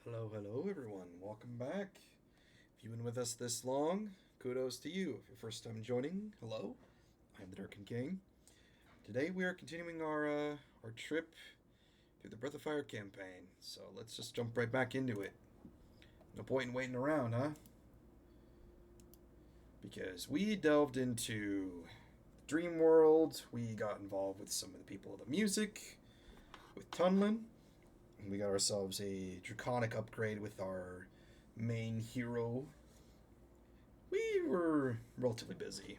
Hello, hello, everyone. Welcome back. If you've been with us this long, kudos to you. If you're first time joining, hello. I'm the Durkin King. Today we are continuing our trip through the Breath of Fire campaign. So let's just jump right back into it. No point in waiting around, huh? Because we delved into the dream world. We got involved with some of the people of the music, with Tunlin. We got ourselves a draconic upgrade with our main hero. We were relatively busy.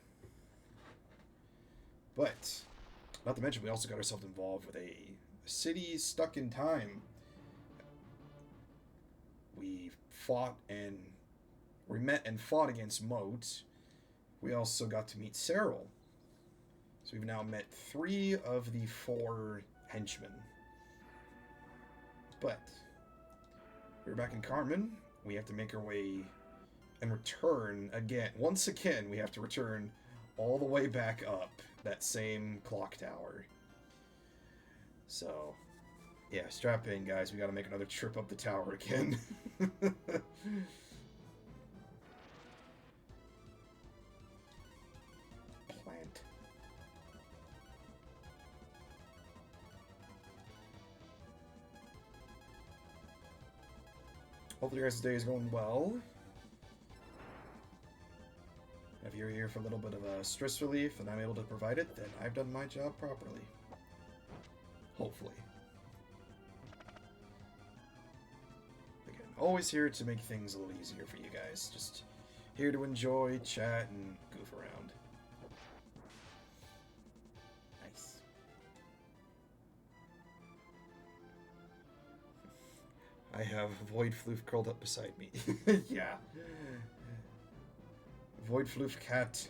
But, not to mention, we also got ourselves involved with a city stuck in time. We met and fought against Moat. We also got to meet Cerl. So we've now met 3 of the 4 henchmen. But we're back in Carmen. We have to make our way and return again. Once again, we have to return all the way back up that same clock tower. So, yeah, strap in, guys. We gotta make another trip up the tower again. Plant. Hopefully your guys' day is going well. If you're here for a little bit of stress relief and I'm able to provide it, then I've done my job properly. Hopefully. Again, always here to make things a little easier for you guys. Just here to enjoy, chat, and goof around. Nice. I have Void Floof curled up beside me. Yeah. Void Floof cat.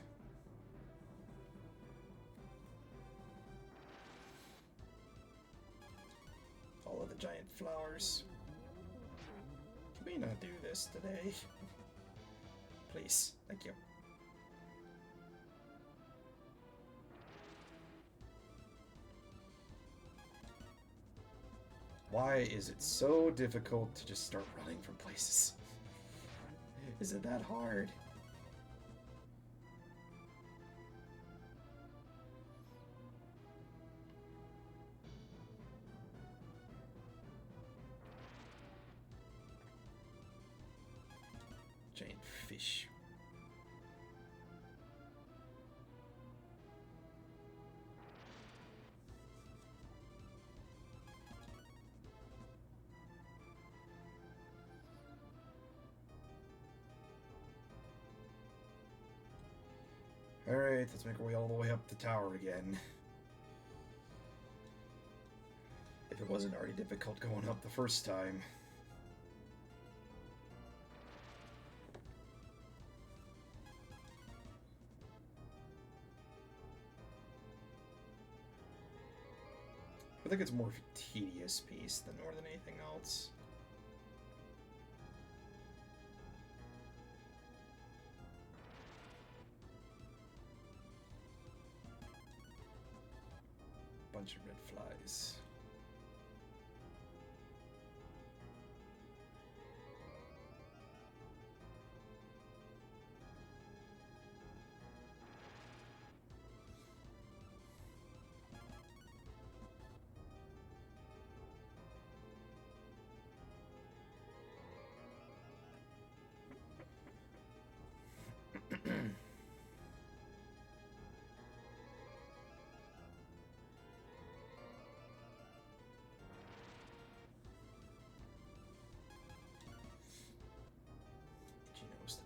All of the giant flowers. Can we not do this today? Please. Thank you. Why is it so difficult to just start running from places? Is it that hard? Giant fish. Alright, let's make our way all the way up the tower again. If it wasn't already difficult going up the first time. I think it's more of a tedious piece than more than anything else. Bunch of red flies. Today.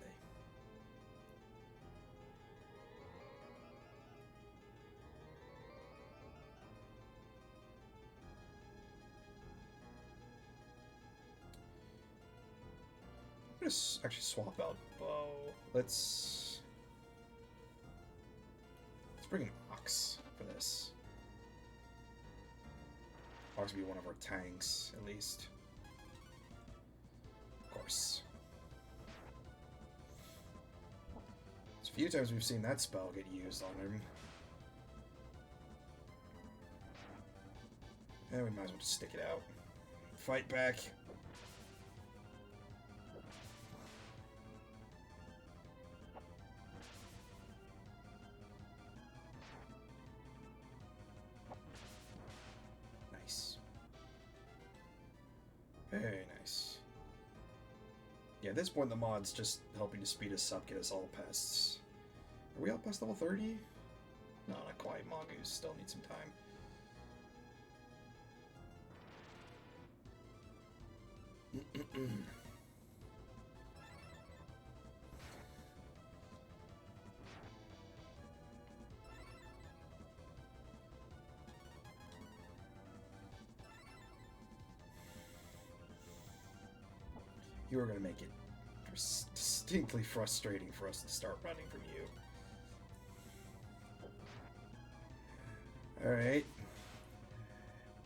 I'm gonna actually swap out bow. Let's bring an ox for this. Ox will be one of our tanks, at least. Of course. It's a few times we've seen that spell get used on him. And we might as well just stick it out. Fight back. Very nice. Yeah, at this point the mod's just helping to speed us up, get us all past... Are we all past level 30? No, not quite. Mongoose still need some time. You are going to make it distinctly frustrating for us to start running from you. Alright.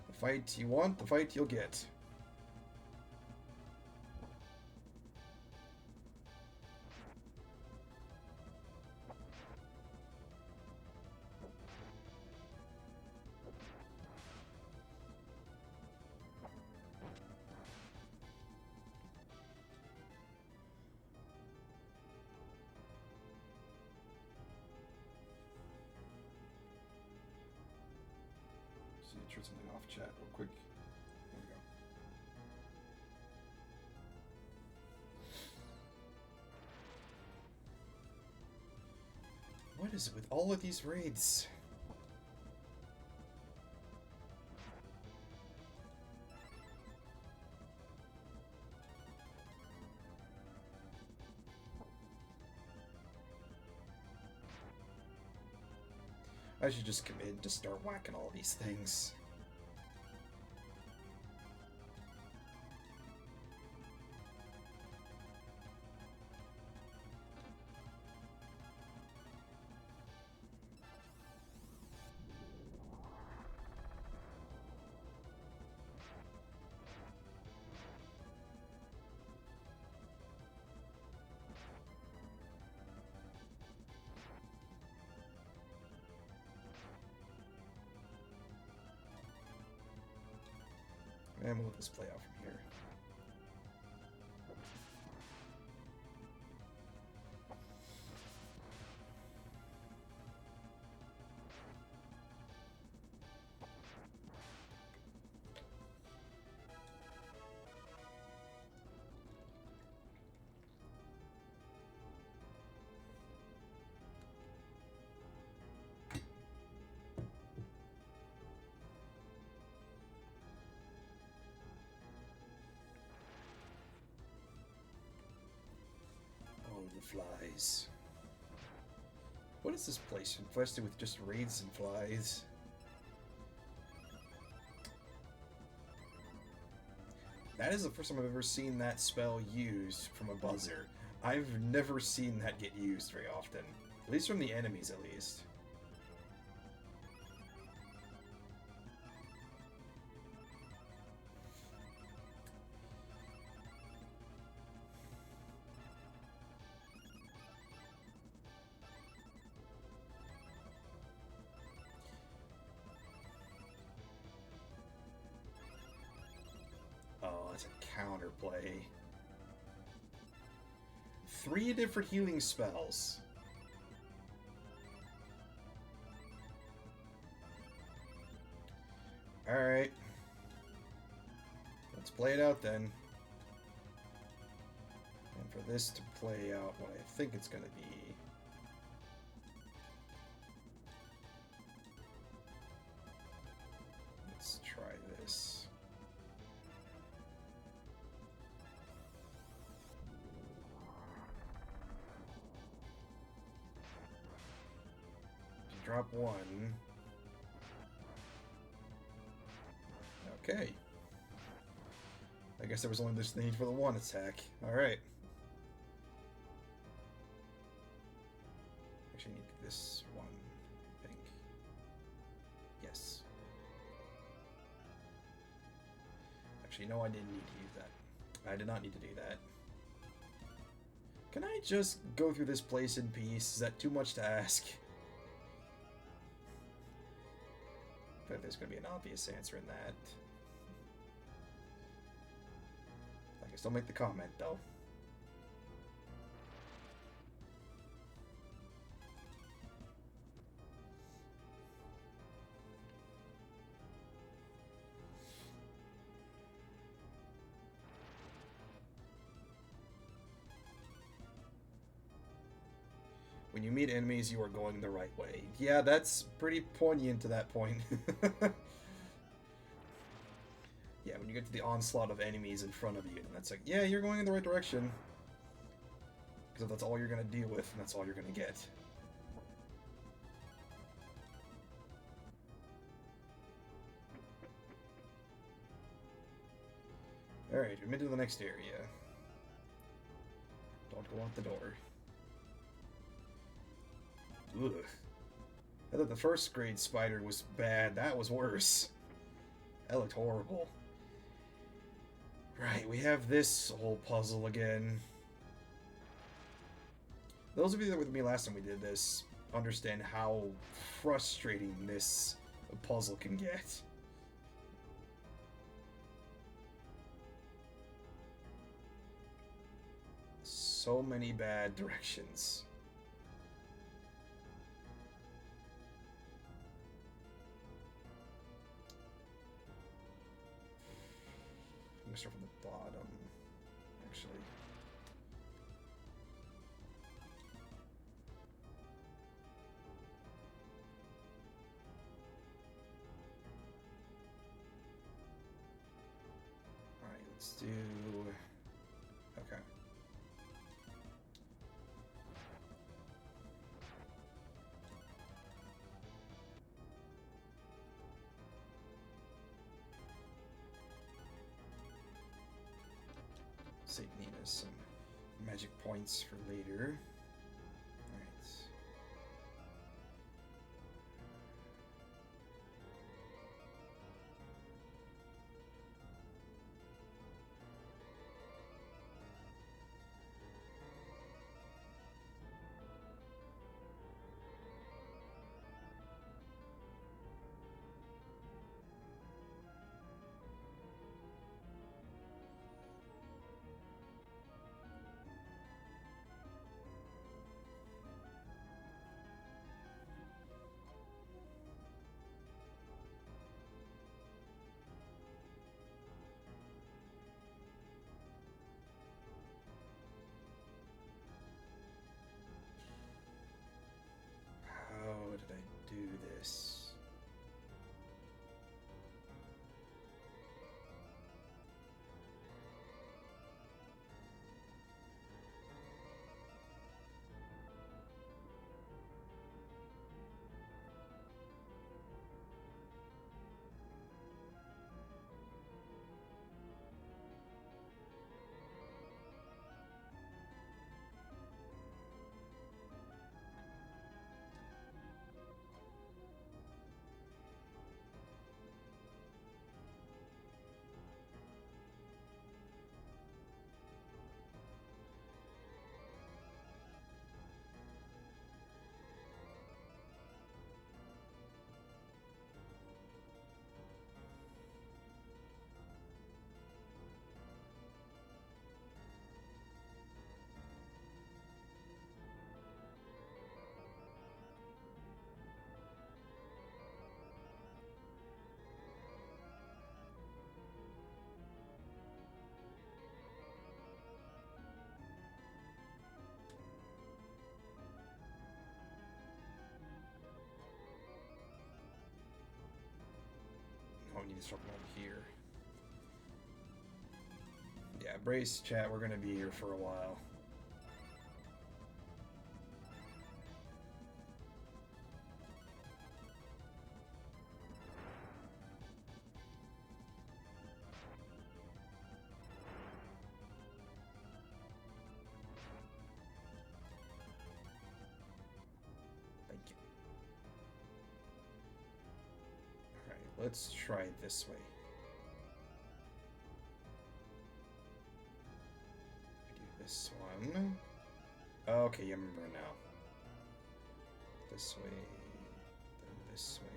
The fight you want, the fight you'll get. Turn something off chat real quick. There we go. What is it with all of these raids? I should just commit and just start whacking all these things. And we'll let this play out from here. Flies. What is this place infested with just raids and flies? That is the first time I've ever seen that spell used from a buzzer. I've never seen that get used very often. At least from the enemies, at least. It's a counterplay. 3 different healing spells. Alright. Let's play it out then. And for this to play out what I think it's going to be... Let's try this. Drop 1. Okay. I guess there was only this need for the 1 attack. Alright. Actually, I need this 1, I think. Yes. Actually, no, I didn't need to use that. I did not need to do that. Can I just go through this place in peace? Is that too much to ask? I feel like there's going to be an obvious answer in that. I guess don't make the comment, though. When you meet enemies, you are going the right way. Yeah, that's pretty poignant to that point. Yeah, when you get to the onslaught of enemies in front of you, and that's like, yeah, you're going in the right direction. Because that's all you're going to deal with, and that's all you're going to get. Alright, we've been to the next area. Don't go out the door. Ugh. I thought the first grade spider was bad. That was worse. That looked horrible. Right, we have this whole puzzle again. Those of you that were with me last time we did this understand how frustrating this puzzle can get. So many bad directions. I'm gonna start from the bottom, actually. Alright, let's do... Okay. Save Nina some magic points for later. Alright. How did I do this? Oh, I need to start from over here. Yeah, brace, chat. We're gonna be here for a while. Thank you. Alright, let's try it this way. This one. Okay, you remember now. This way, then this way.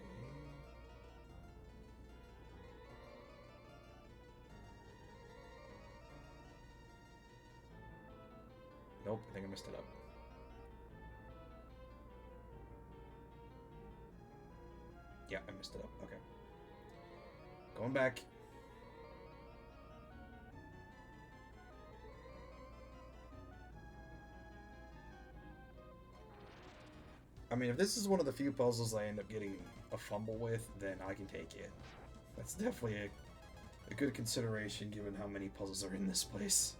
Nope, I think I messed it up. Yeah, I messed it up. Okay. Going back. I mean, if this is one of the few puzzles I end up getting a fumble with, then I can take it. That's definitely a good consideration given how many puzzles are in this place.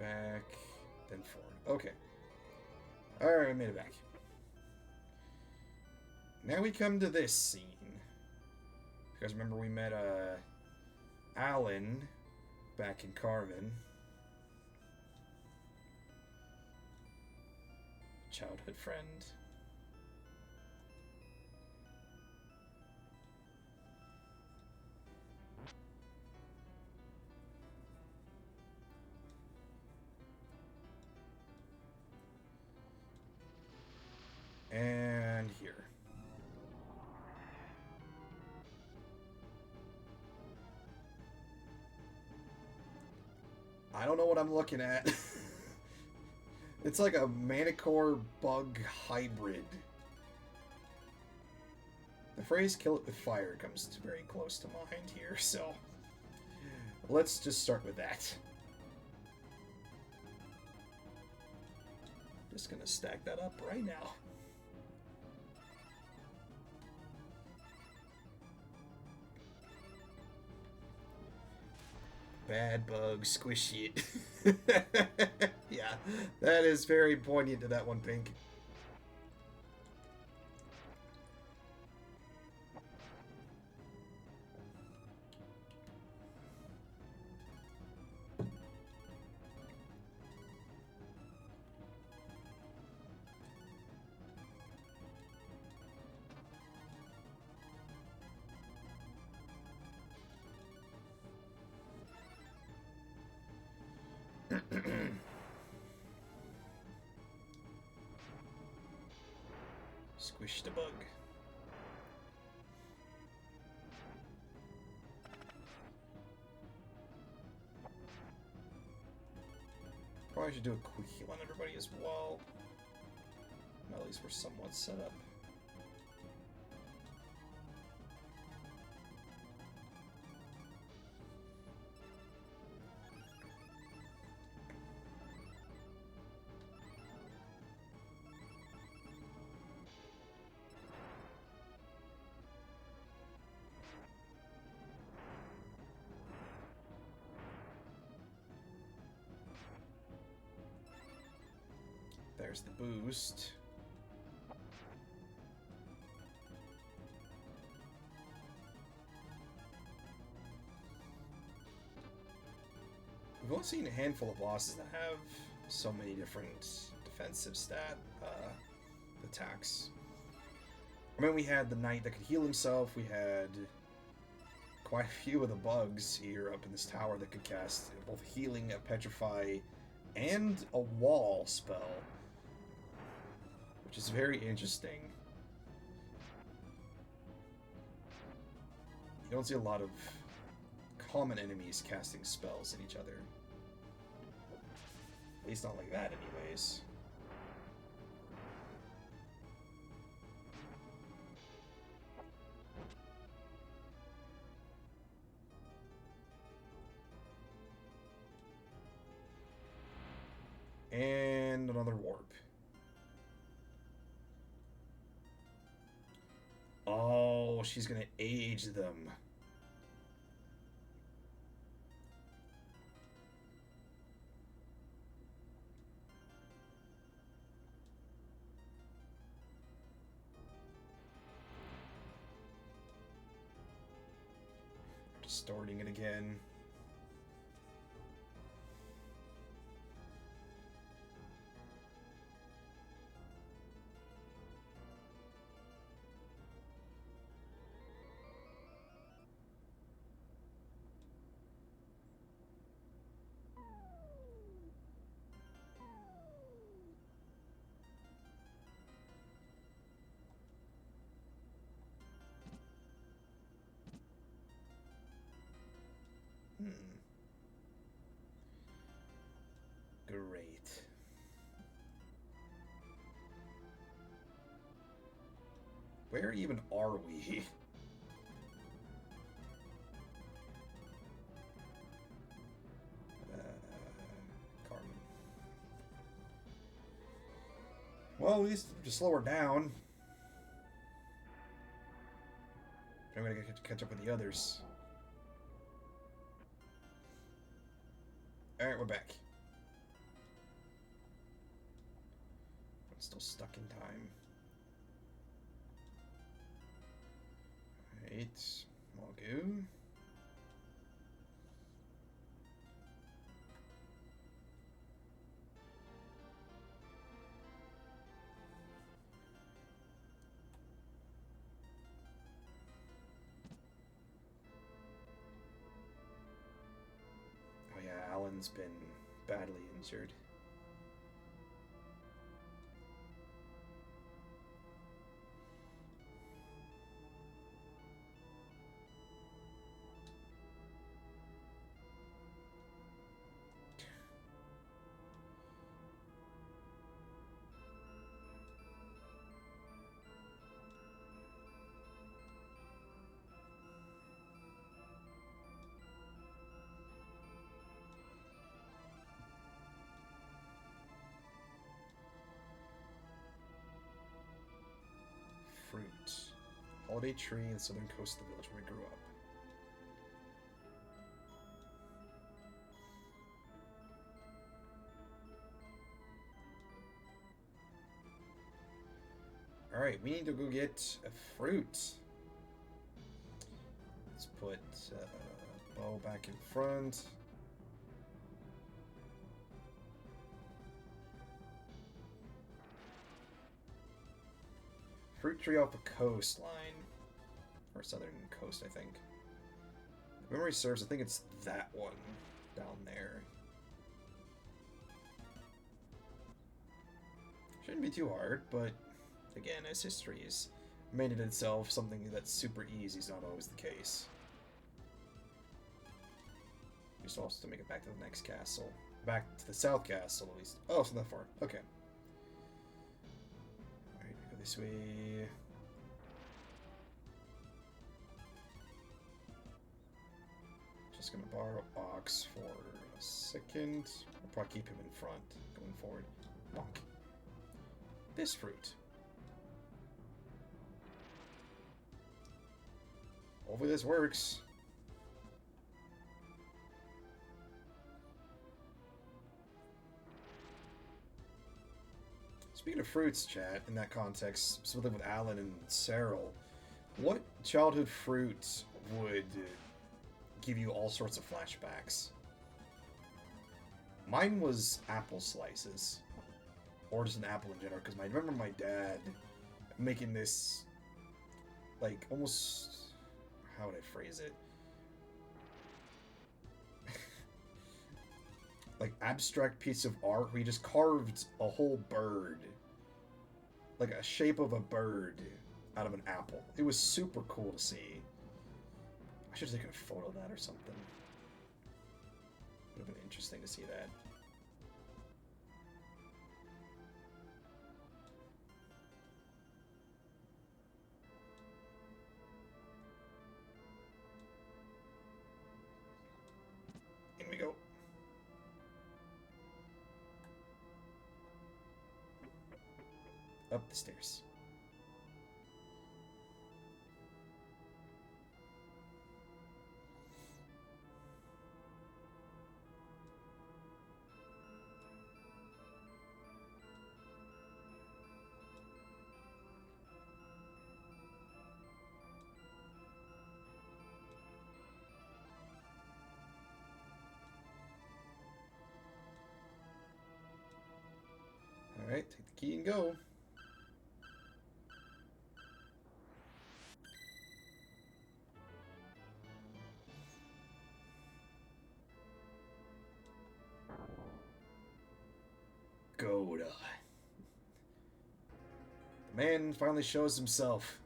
Back, then forward. Okay. Alright, I made it back. Now we come to this scene. Because remember we met, Alan back in Carmen. Childhood friend. And here. I don't know what I'm looking at. It's like a manicore bug hybrid. The phrase "kill it with fire" comes very close to mind here, so let's just start with that. Just gonna stack that up right now. Bad bug, squishy it. Yeah, that is very poignant to that one, Pink. Squish the bug. Probably should do a quick heal on everybody as well. At least we're somewhat set up. There's the boost. We've only seen a handful of bosses that have so many different defensive attacks. I mean, we had the knight that could heal himself. We had quite a few of the bugs here up in this tower that could cast both healing, a petrify, and a wall spell, which is very interesting. You don't see a lot of common enemies casting spells at each other. At least not like that, anyways. And another warp. Oh, she's gonna age them. Distorting it again. Where even are we? Carmen. Well, at least just slow her down. I'm gonna catch up with the others. Alright, we're back. I'm still stuck in time. Alright, all good. Oh yeah, Alan's been badly injured. Fruit. Holiday tree in the southern coast of the village where we grew up. Alright, we need to go get a fruit. Let's put bow back in front. Fruit tree off the coastline. Or southern coast, I think. If memory serves, I think it's that one down there. Shouldn't be too hard, but again, as history has made it itself, something that's super easy is not always the case. We still have to make it back to the next castle. Back to the south castle, at least. Oh, it's not that far. Okay. Alright, go this way. Just gonna borrow Ox for a second. I'll probably keep him in front going forward. Bonk. This fruit. Hopefully this works. Speaking of fruits, chat, in that context, specifically with Alan and Cerl, what childhood fruit would give you all sorts of flashbacks? Mine was apple slices. Or just an apple in general, because I remember my dad making this, like, almost... How would I phrase it? Like, abstract piece of art where he just carved a whole bird. Like, a shape of a bird out of an apple. It was super cool to see. I should have taken a photo of that or something. Would have been interesting to see that. In we go. Up the stairs. Alright, take the key and go. Goda. The man finally shows himself.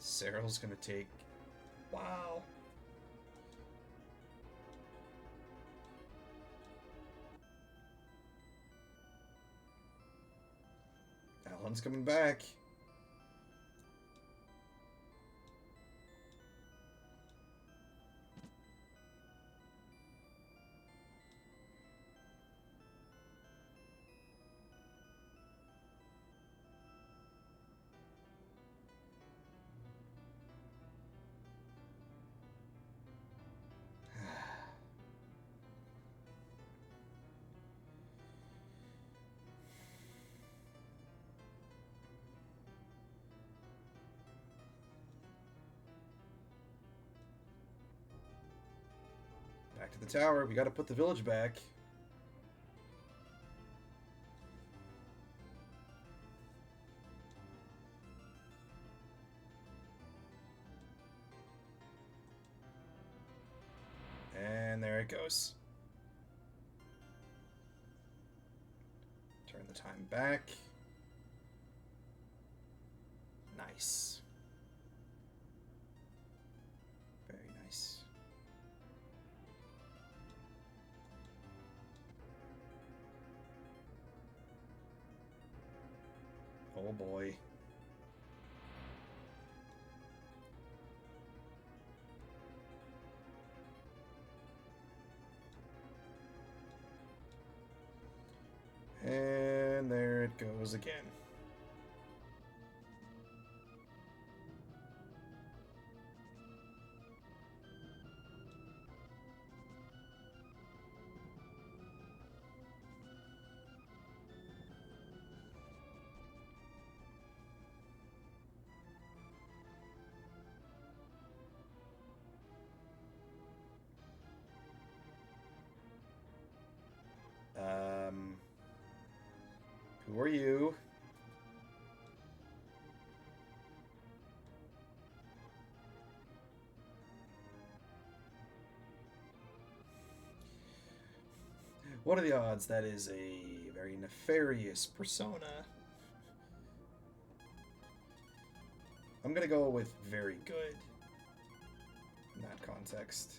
Cerl's gonna take... Wow. One's coming back. Back to the tower. We gotta put the village back. And there it goes. Turn the time back. Nice. Very nice. Oh boy. And there it goes again. Who are you? What are the odds that is a very nefarious persona? I'm gonna go with very good in that context.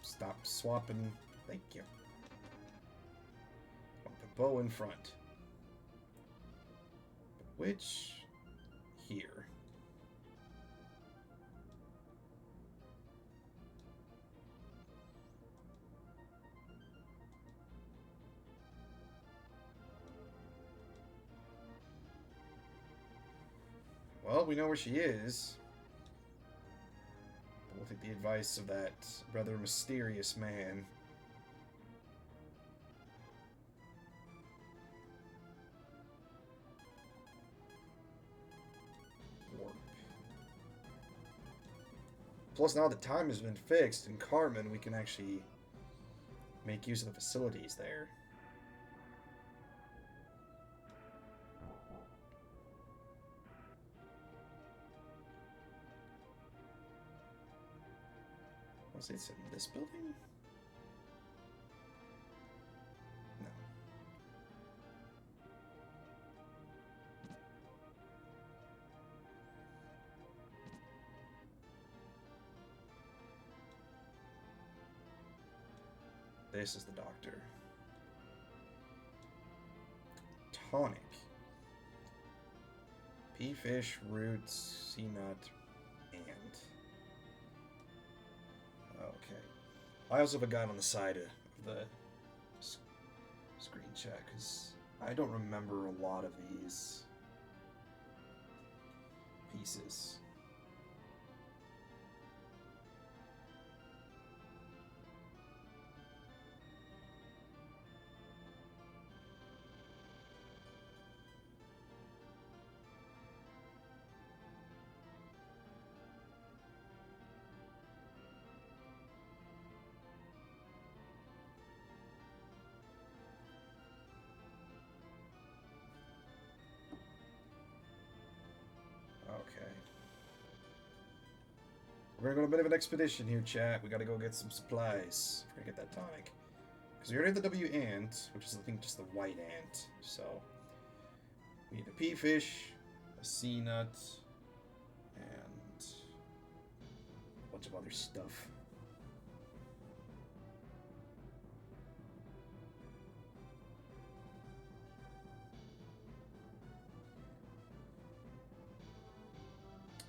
Stop swapping. Thank you. Want the bow in front. Which here? Well, we know where she is. We'll take the advice of that rather mysterious man. Warp. Plus, now the time has been fixed in Carmen, we can actually make use of the facilities there. Was it in this building? No. This is the doctor. Tonic. Pea fish, roots, sea nut, and... Okay. I also have a guide on the side of the screen check, because I don't remember a lot of these pieces. Okay. We're gonna go on a bit of an expedition here, chat. We gotta go get some supplies. We're gonna get that tonic. Because we already have the W ant, which is, I think, just the white ant. So, we need the pea fish, a C-nut, and a bunch of other stuff.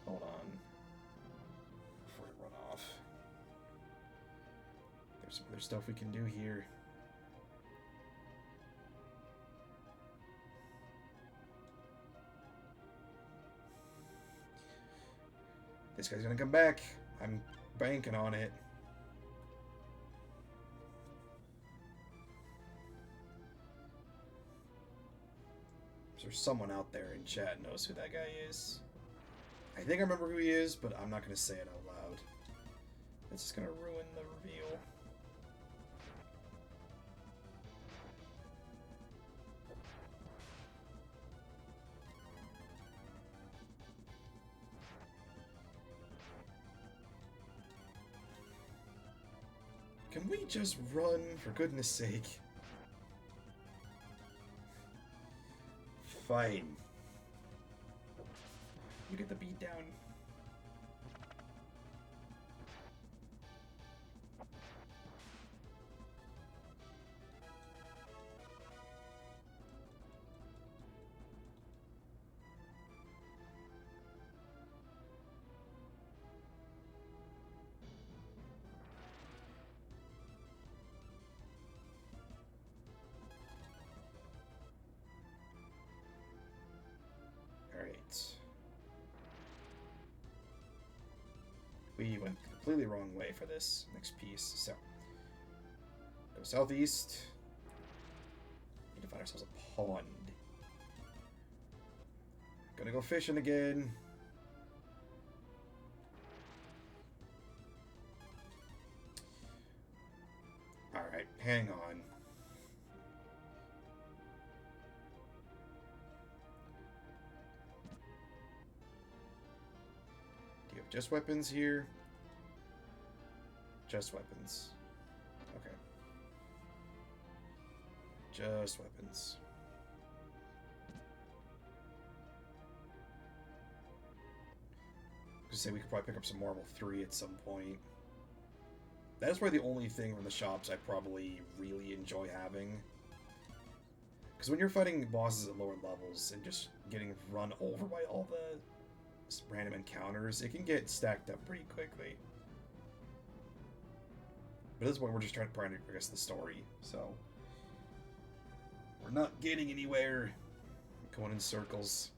Hold on. Before I run off. There's some other stuff we can do here. This guy's gonna come back. I'm banking on it. There's someone out there in chat knows who that guy is. I think I remember who he is, but I'm not going to say it out loud. It's just going to ruin the reveal. Can we just run, for goodness sake? Fine. You get the beat down. We went the completely wrong way for this next piece, so go southeast. Need to find ourselves a pond. Gonna go fishing again. Alright, hang on. Do you have just weapons here? Just weapons. Okay. Just weapons. I was gonna say we could probably pick up some Marble 3 at some point. That is probably the only thing from the shops I probably really enjoy having. Because when you're fighting bosses at lower levels and just getting run over by all the random encounters, it can get stacked up pretty quickly. But at this point, we're just trying to progress the story, so we're not getting anywhere. Going in circles.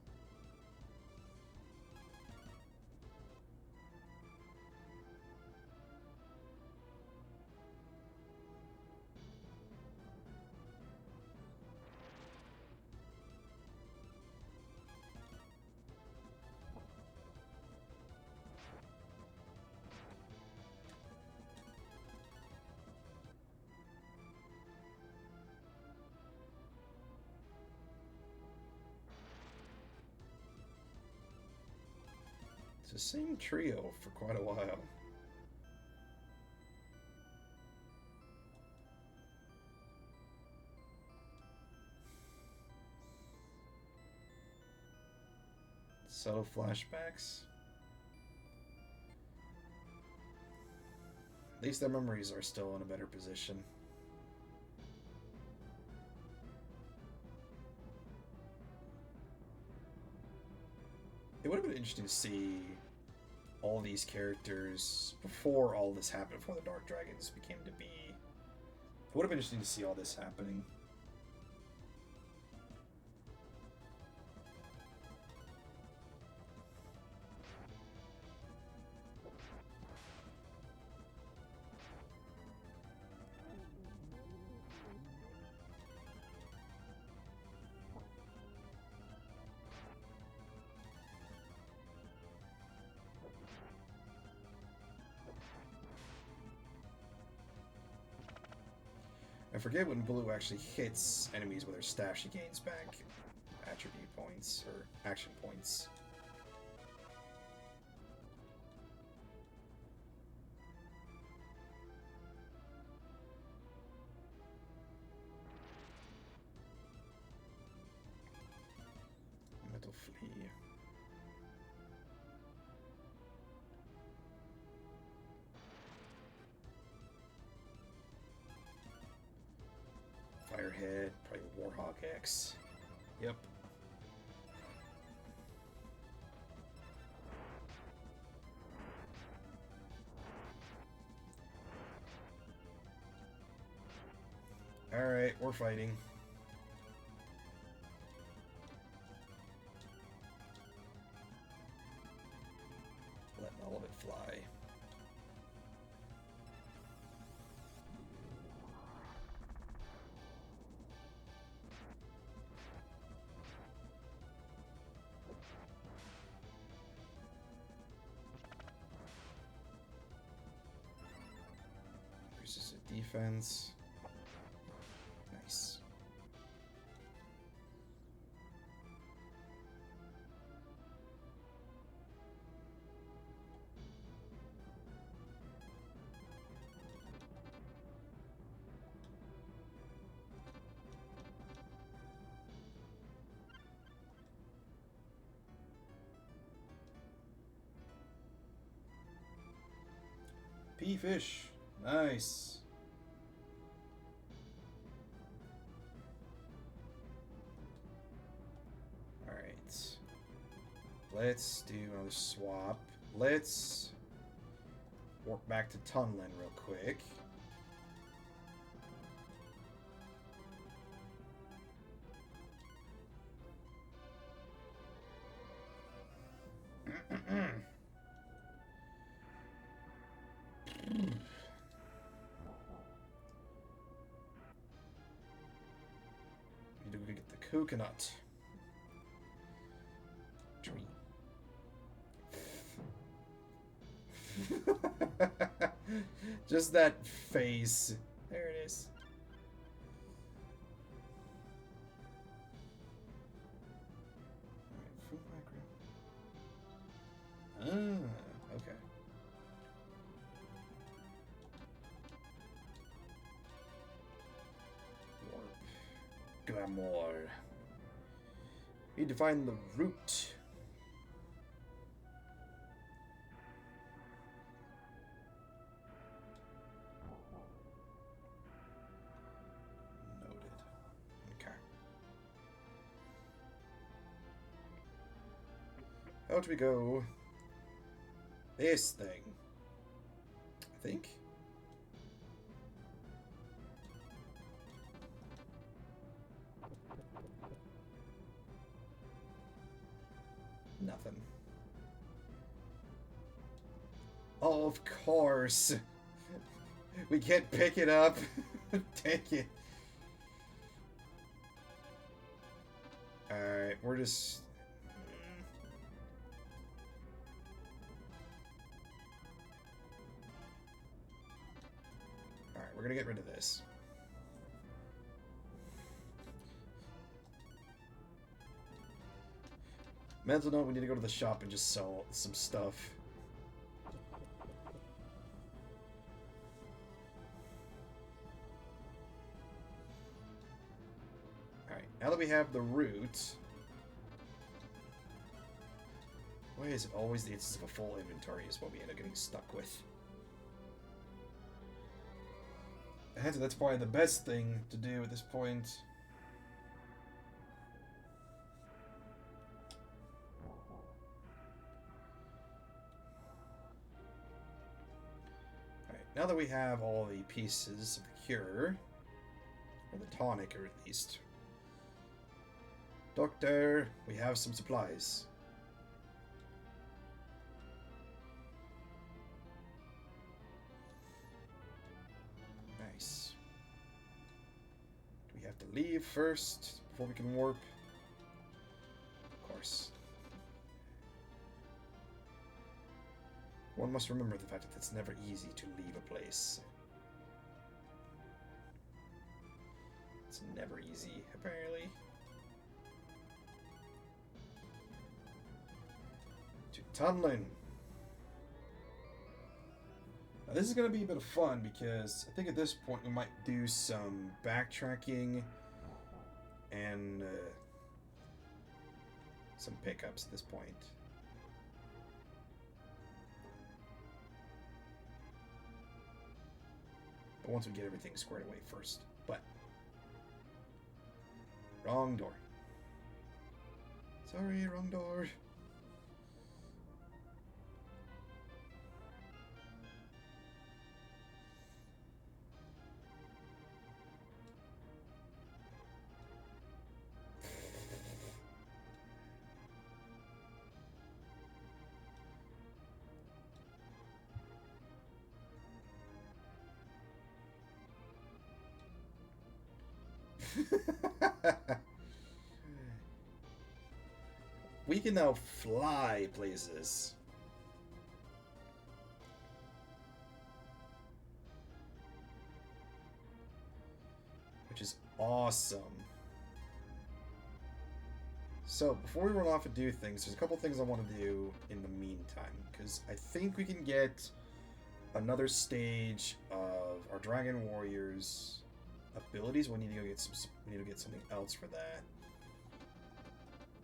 It's the same trio for quite a while. Subtle flashbacks. At least their memories are still in a better position. It would have been interesting to see all these characters before all this happened, before the Dark Dragons became to be. It would have been interesting to see all this happening. I forget when Blue actually hits enemies with her staff, she gains back attribute points, or action points. Metal Flea. Warhead. Probably Warhawk X. Yep. Alright, we're fighting. Letting all of it fly. Increases the defense. Nice. Pea fish. Nice. Alright. Let's do another swap. Let's warp back to Tunlin real quick. Need to go get the coconut tree. Just that face. There it is. Ah, okay. Warp. Glamour. Need to find the root. Noted. Okay. Out we go. This thing. I think. Nothing. Oh, of course. We can't pick it up. Take it. Alright, we're just... Alright, we're gonna get rid of this. Mental note, we need to go to the shop and just sell some stuff. Alright, now that we have the root... Why is it always the instance of a full inventory is what we end up getting stuck with? And that's probably the best thing to do at this point. Now that we have all the pieces of the cure, or the tonic, or at least, Doctor, we have some supplies. Nice. Do we have to leave first before we can warp? Of course. One must remember the fact that it's never easy to leave a place. It's never easy, apparently. To Tunlin. Now this is going to be a bit of fun because I think at this point we might do some backtracking and some pickups at this point. But once we get everything squared away first. But Wrong door. Sorry, wrong door. We can now fly places. Which is awesome. So, before we run off and do things, there's a couple things I want to do in the meantime. Because I think we can get another stage of our Dragon Warriors abilities. We need to go get we need to get something else for that.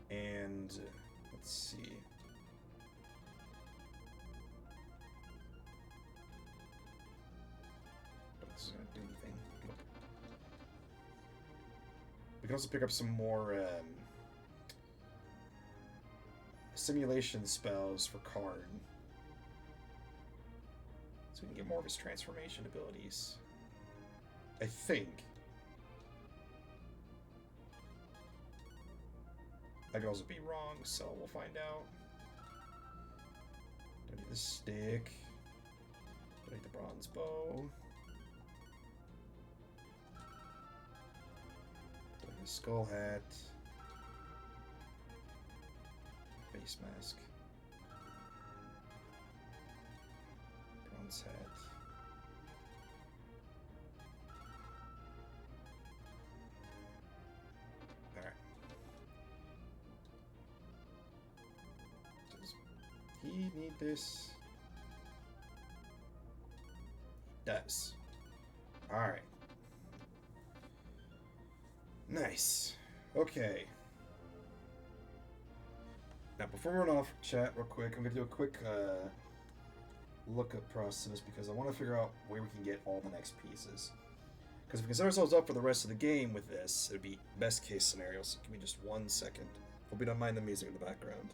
And let's see. This is gonna do anything. Nope. We can also pick up some more simulation spells for Karn, so we can get more of his transformation abilities. I think. I could also be wrong, so we'll find out. Don't need the stick. Don't need the bronze bow. Don't need the skull hat. Face mask. Bronze hat. He need this? Does. Alright. Nice. Okay. Now, before we run off chat real quick, I'm going to do a quick lookup process because I want to figure out where we can get all the next pieces. Because if we can set ourselves up for the rest of the game with this, it would be best case scenario. So give me just 1 second. Hope you don't mind the music in the background.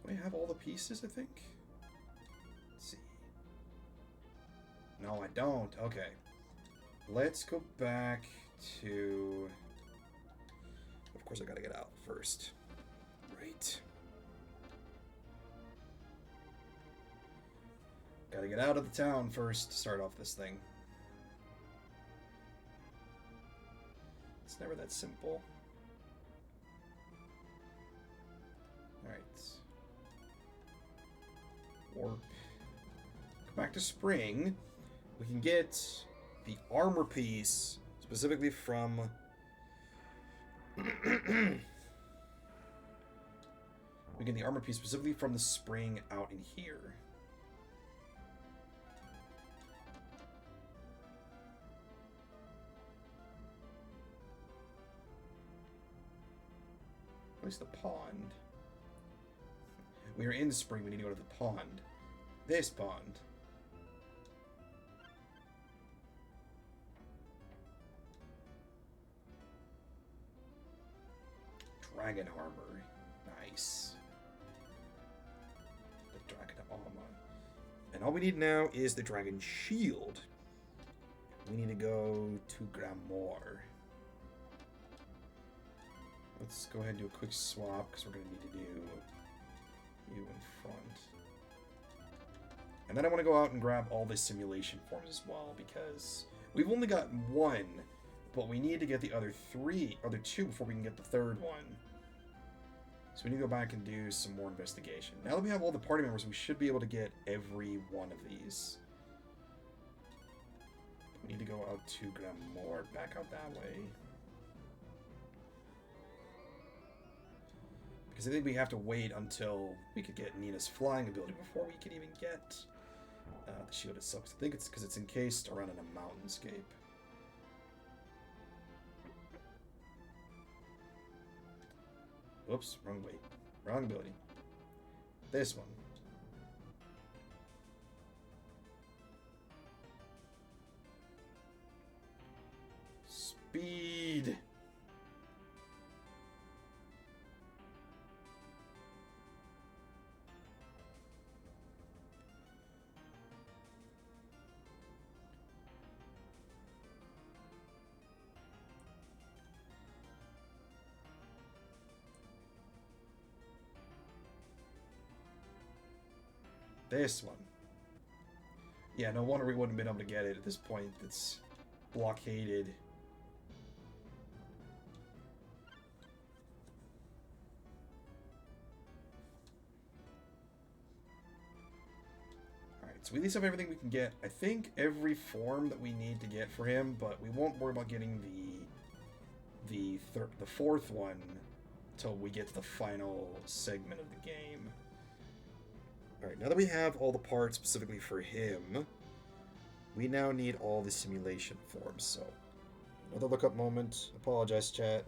Do I have all the pieces, I think? Let's see. No, I don't. Okay. Let's go back to... Of course, I gotta get out first. Right. Gotta get out of the town first to start off this thing. It's never that simple. Alright. Warp. Go back to spring. We can get the armor piece specifically from... we get the armor piece specifically from the spring out in here. At least the pond. We are in spring, we need to go to the pond. This pond. Dragon armor. Nice. The dragon armor. And all we need now is the dragon shield. We need to go to Grammar. Let's go ahead and do a quick swap, because we're going to need to do you in front. And then I want to go out and grab all the simulation forms as well, because we've only got one, but we need to get the other two before we can get the third one. So we need to go back and do some more investigation. Now that we have all the party members, we should be able to get every one of these. We need to go out to Grammar, back out that way. Because I think we have to wait until we could get Nina's flying ability before we could even get the shield itself. I think it's because it's encased around in a mountainscape. Whoops, wrong way. Wrong ability. This one. Speed. This one. Yeah, no wonder we wouldn't have been able to get it at this point. It's blockaded. Alright, so we at least have everything we can get. I think every form that we need to get for him, but we won't worry about getting the fourth one until we get to the final segment of the game. Alright, now that we have all the parts specifically for him, we now need all the simulation forms, so... Another lookup moment. Apologize, chat.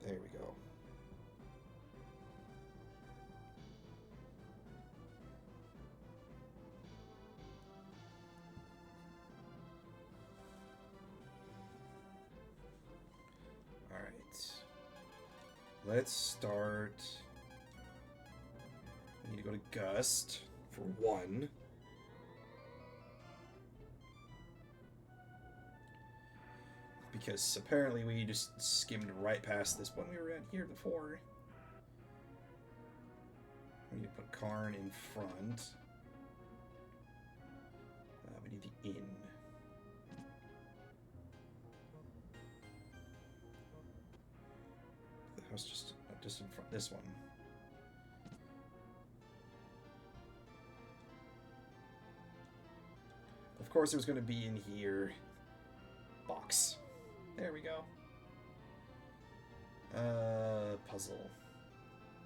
There we go. All right. Let's start. We need to go to Gust for one. Because apparently we just skimmed right past this one we were at here before. We need to put Karn in front. We need the inn. The house just in front. This one. of course, it was going to be in here. Box. There we go. Puzzle.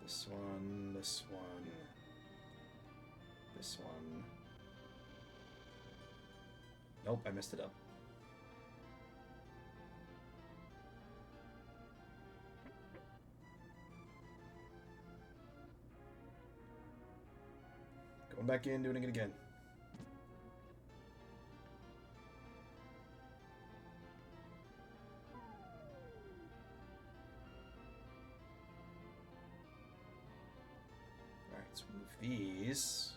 This one, this one, this one. Nope, I messed it up. Going back in, doing it again. Alright, let's move these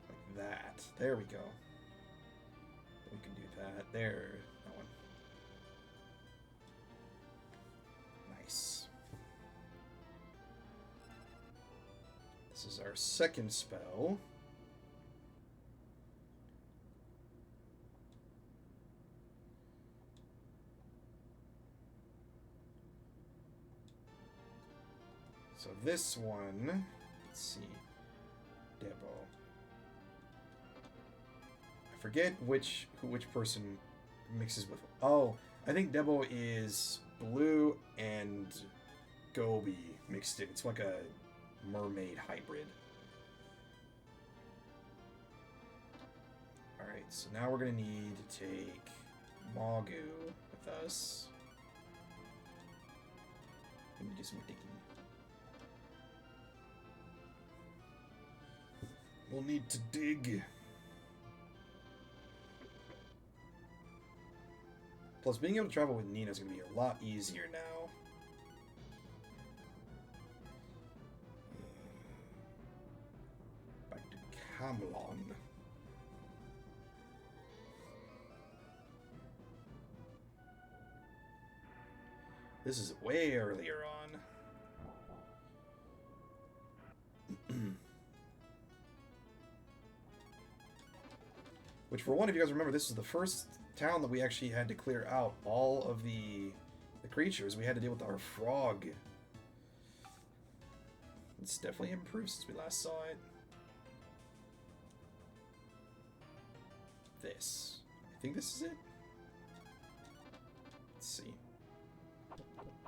like that. There we go. Then we can do that. There. That one. Nice. This is our second spell. So this one, let's see, Debo. I forget which person mixes with. Oh, I think Debo is blue and Gobi mixed in. It's like a mermaid hybrid. Alright, so now we're going to need to take Magu with us. Let me do some thinking. We'll need to dig. Plus, being able to travel with Nina is going to be a lot easier now. Back to Camelon. This is way earlier on. Which, for one, if you guys remember, this is the first town that we actually had to clear out all of the creatures. We had to deal with our frog. It's definitely improved since we last saw it. This. I think this is it. Let's see.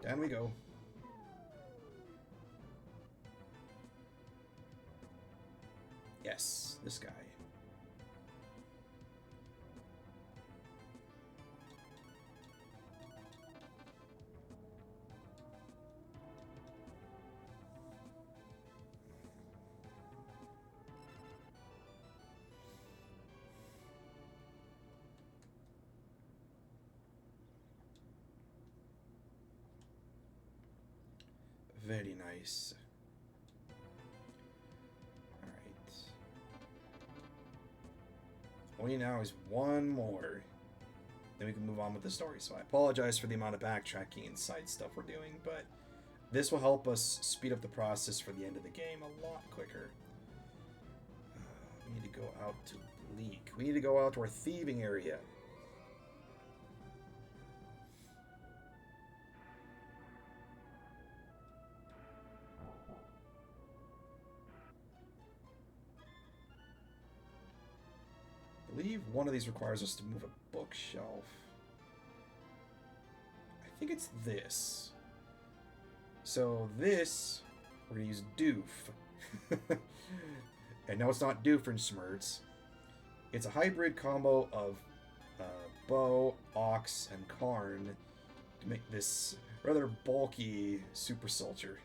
Down we go. Yes, this guy. Very nice. Alright. Only now is one more. Then we can move on with the story. So I apologize for the amount of backtracking and side stuff we're doing, but this will help us speed up the process for the end of the game a lot quicker. We need to go out to Bleak. We need to go out to our thieving area. I believe one of these requires us to move a bookshelf. I think it's this. So this, we're going to use Doof. And no, it's not Doofenshmirtz. It's a hybrid combo of bow, ox, and Karn to make this rather bulky super soldier.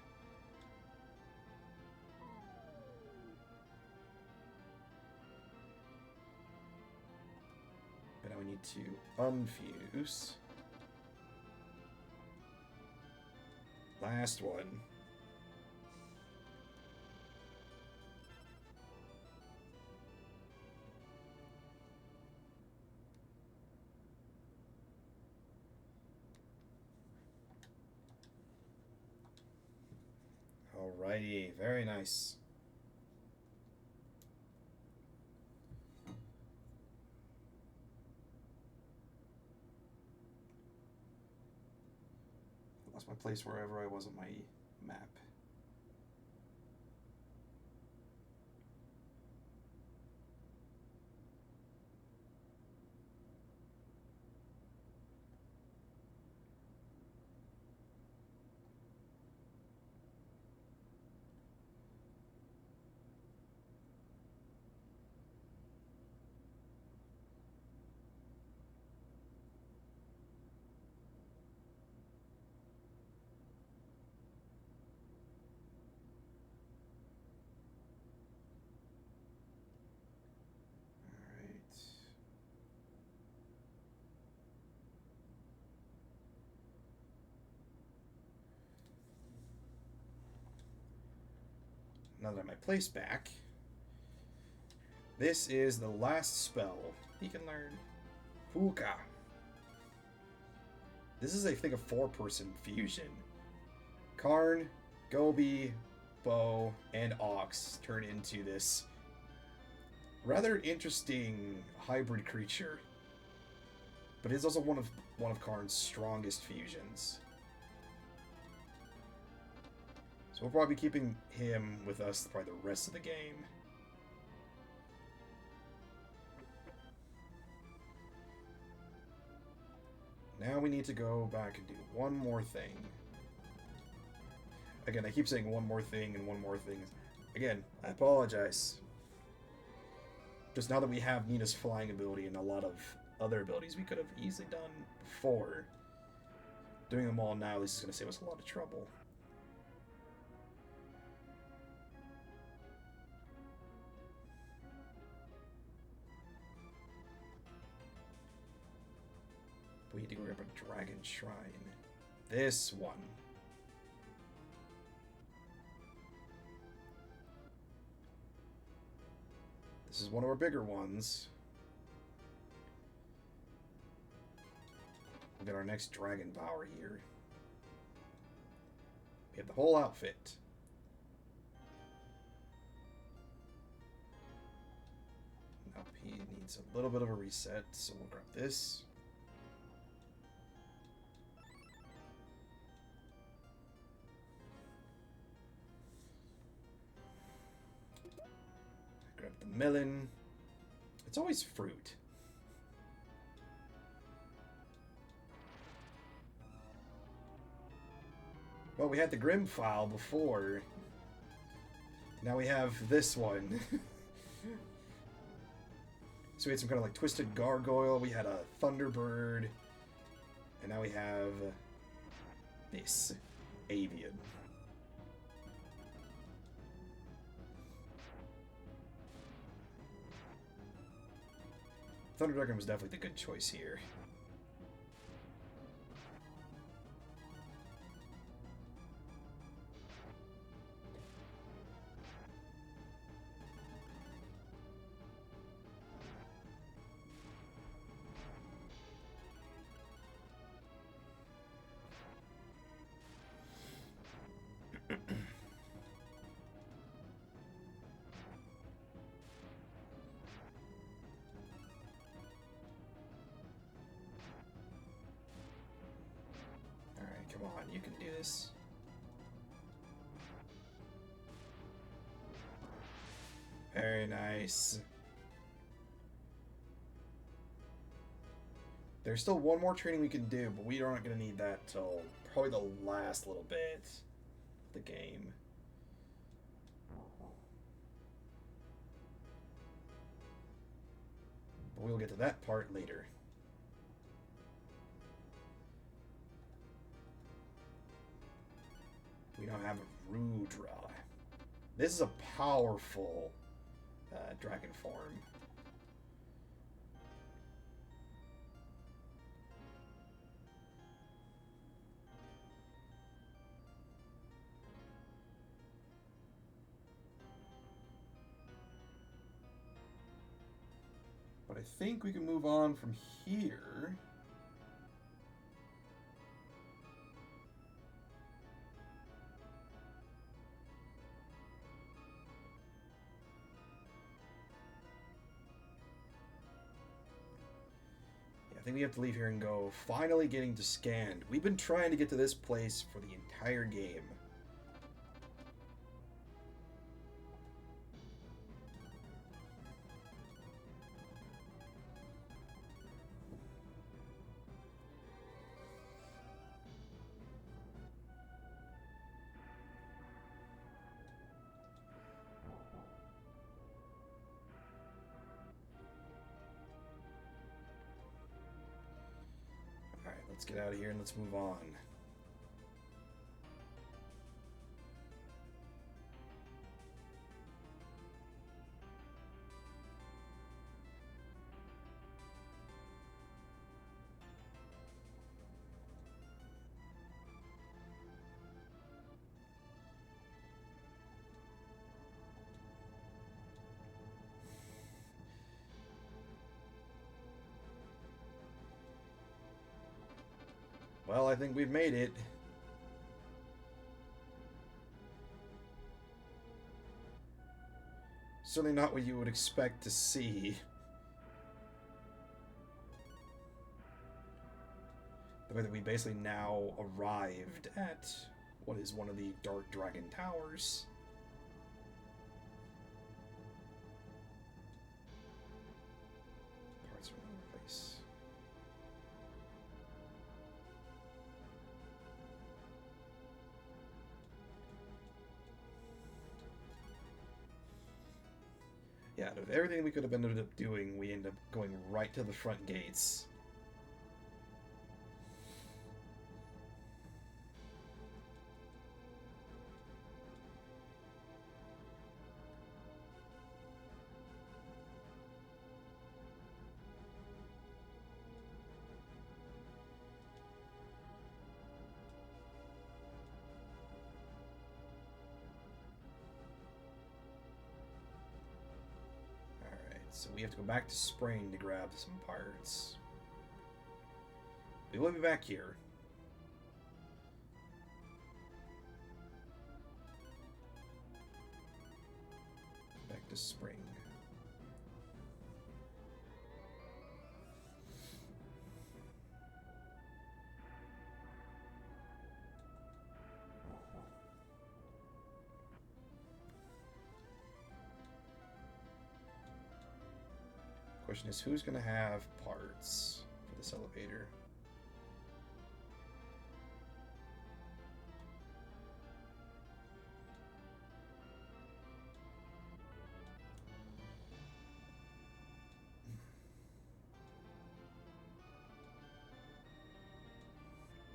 We need to unfuse. Last one. Alrighty, very nice. Lost my place wherever I was on my map. now that I have my place back, this is the last spell he can learn. Fuka. This is, I think, a 4-person fusion. Karn, Gobi, Bo, and Ox turn into this rather interesting hybrid creature. But it is also one of Karn's strongest fusions. So we'll probably be keeping him with us probably the rest of the game. Now we need to go back and do one more thing. Again, I keep saying one more thing and one more thing. Again, I apologize. Just now that we have Nina's flying ability and a lot of other abilities we could have easily done before, doing them all now, this is going to save us a lot of trouble. We need to go grab a dragon shrine. This one. This is one of our bigger ones. We'll get our next dragon power here. We have the whole outfit. Now he needs a little bit of a reset, so we'll grab this. Grab the melon. It's always fruit. Well, we had the Grim file before. Now we have this one. So we had some kind of like twisted gargoyle. We had a thunderbird. And now we have this avian. Thunder Dragon was definitely the good choice here. Come on, you can do this. Very nice. There's still one more training we can do, but we aren't going to need that till probably the last little bit of the game. But we'll get to that part later. We now have Rudra. This is a powerful dragon form. But I think we can move on from here. I think we have to leave here and go. Finally getting to Scande. We've been trying to get to this place for the entire game. Let's get out of here and let's move on. Well, I think we've made it. Certainly not what you would expect to see. The way that we basically now arrived at what is one of the Dark Dragon Towers. Parts from another place. Yeah, out of everything we could have ended up doing, we ended up going right to the front gates. So we have to go back to Spring to grab some parts. We will be back here. Back to Spring. Question is, who's going to have parts for this elevator?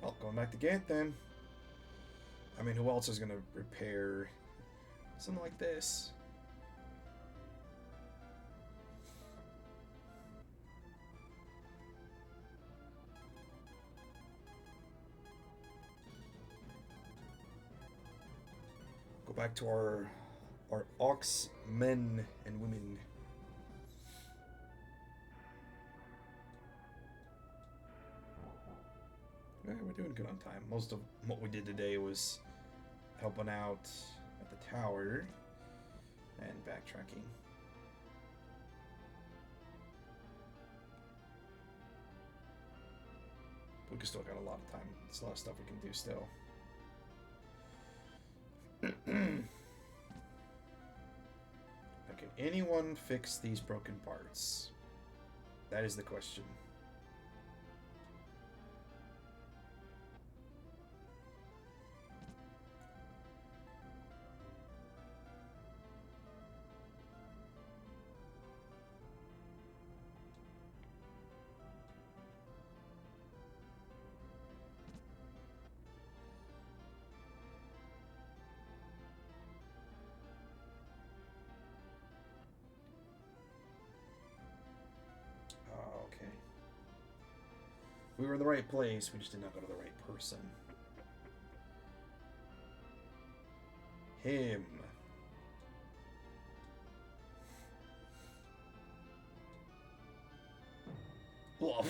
Well, going back to Gant then. I mean, who else is going to repair something like this? Back to our ox men and women. We're doing good on time. Most of what we did today was helping out at the tower and backtracking. We still got a lot of time. There's a lot of stuff we can do still. Now, can anyone fix these broken parts? That is the question. We were in the right place, we just did not go to the right person. Him. Whoa.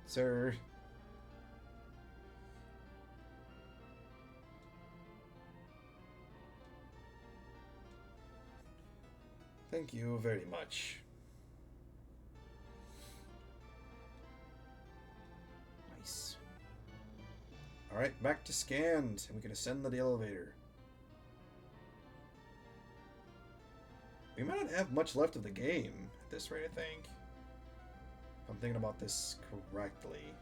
Sir. Thank you very much. Nice. Alright, back to Scande, and we can ascend the elevator. We might not have much left of the game at this rate, I think. If I'm thinking about this correctly.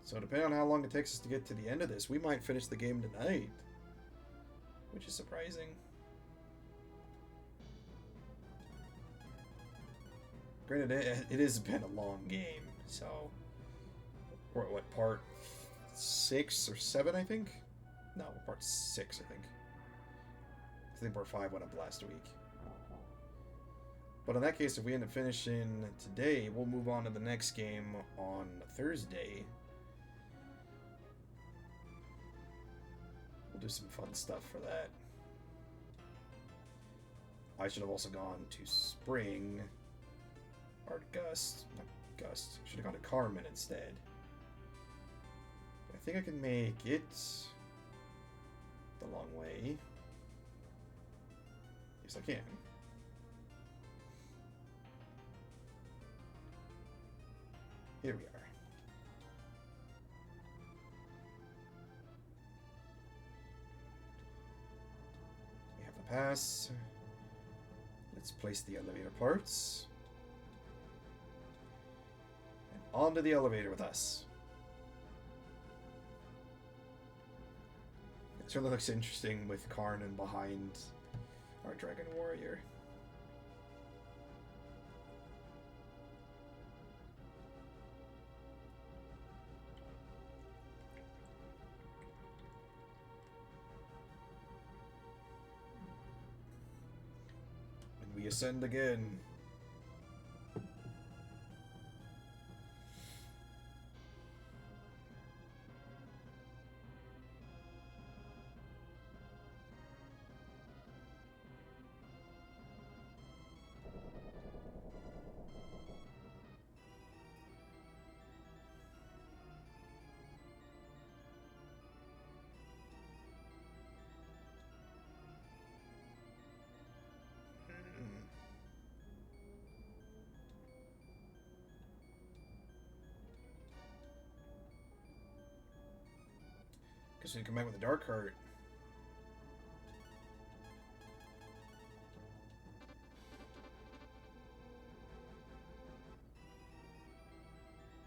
So depending on how long it takes us to get to the end of this, we might finish the game tonight. Which is surprising. Granted, it has been a long game, so... We're at what, part 6 or 7, I think? No, part 6, I think. I think part 5 went up last week. But in that case, if we end up finishing today, we'll move on to the next game on Thursday. We'll do some fun stuff for that. I should have also gone to Spring. Or Gust. Not Gust. Should have gone to Carmen instead. I think I can make it the long way. Yes, I can. Here we are. We have the pass. Let's place the elevator parts. And onto the elevator with us. It certainly looks interesting with Karnan behind our Dragon Warrior. And we ascend again. Guess we can come back with a dark heart.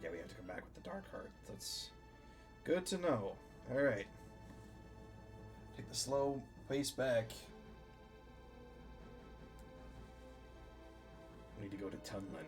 Yeah, we have to come back with the dark heart. That's good to know. Alright. Take the slow pace back. We need to go to Tunlin.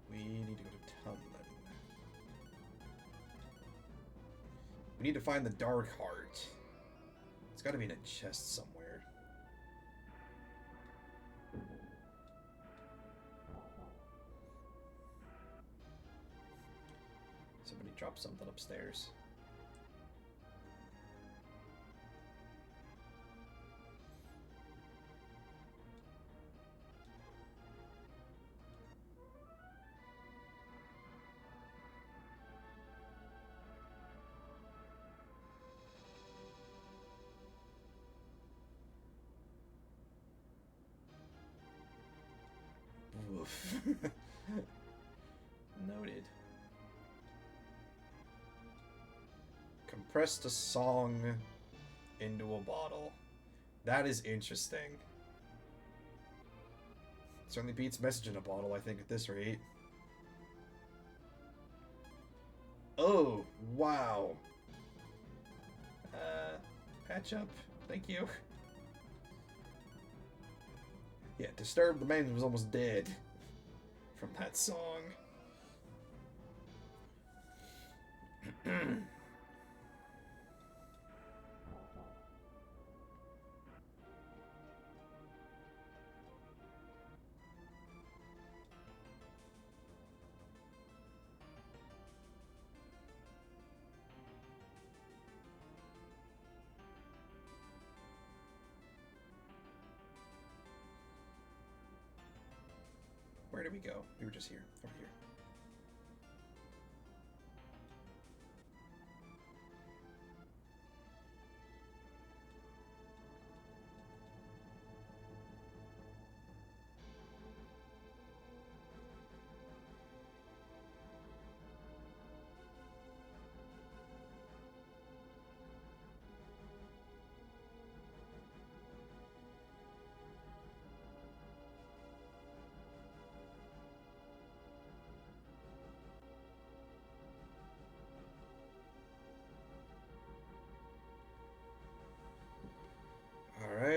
We need to go to Tunlin. We need to find the Dark Heart. It's got to be in a chest somewhere. Somebody dropped something upstairs. Noted. Compressed a song into a bottle. That is interesting. Certainly beats message in a bottle, I think, at this rate. Oh, wow. Patch up. Thank you. Yeah, Disturbed the man was almost dead from that song. Where did we go? We were just here. Over here.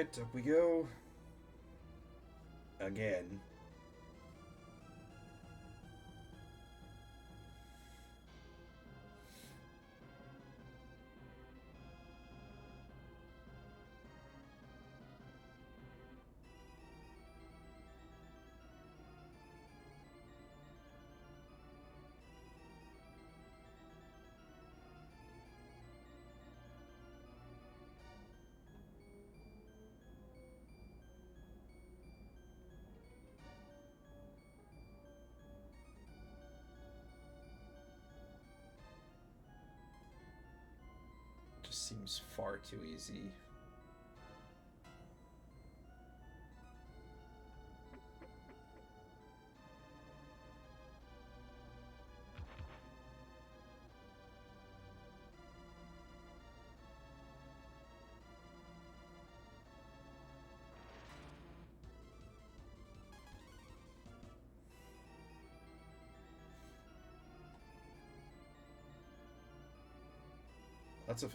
Alright, up we go. Again. Just seems far too easy.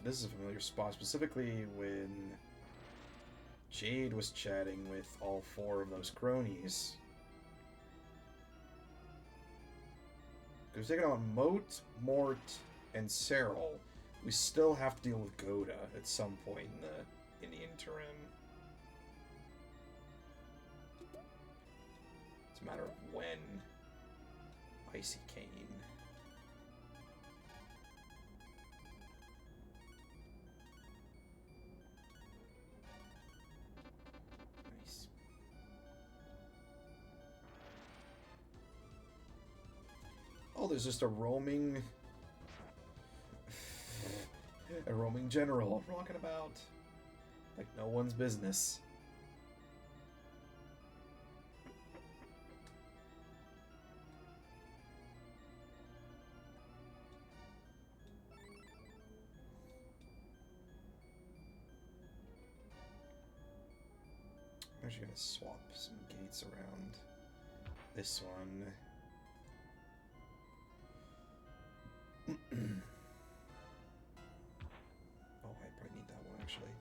This is a familiar spot, specifically when Jade was chatting with all 4 of those cronies. Because we're taking on Moat, Mort, and Cerl. We still have to deal with Goda at some point in the interim. It's a matter of when. Icy Cane. Oh, there's just a roaming general rocking about like no one's business. I'm actually gonna swap some gates around. This one. Oh, I probably need that one, actually.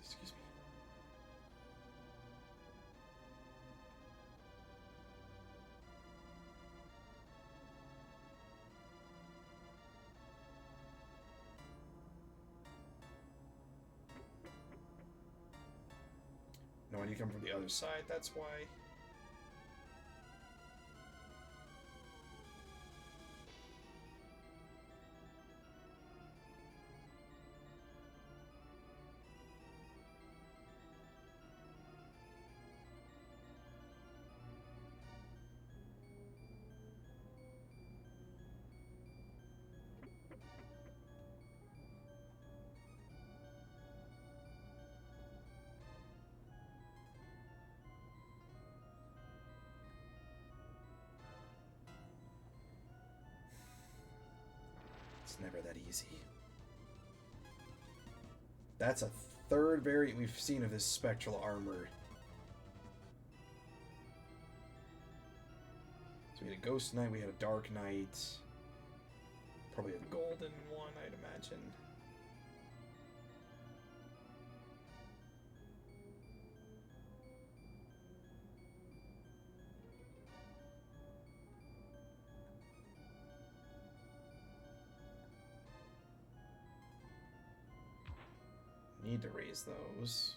Excuse me. No, I need to come from the other side, that's why. It's never that easy. That's a 3rd variant we've seen of this spectral armor. So we had a Ghost Knight, we had a Dark Knight. Probably a golden one, I'd imagine. Need to raise those.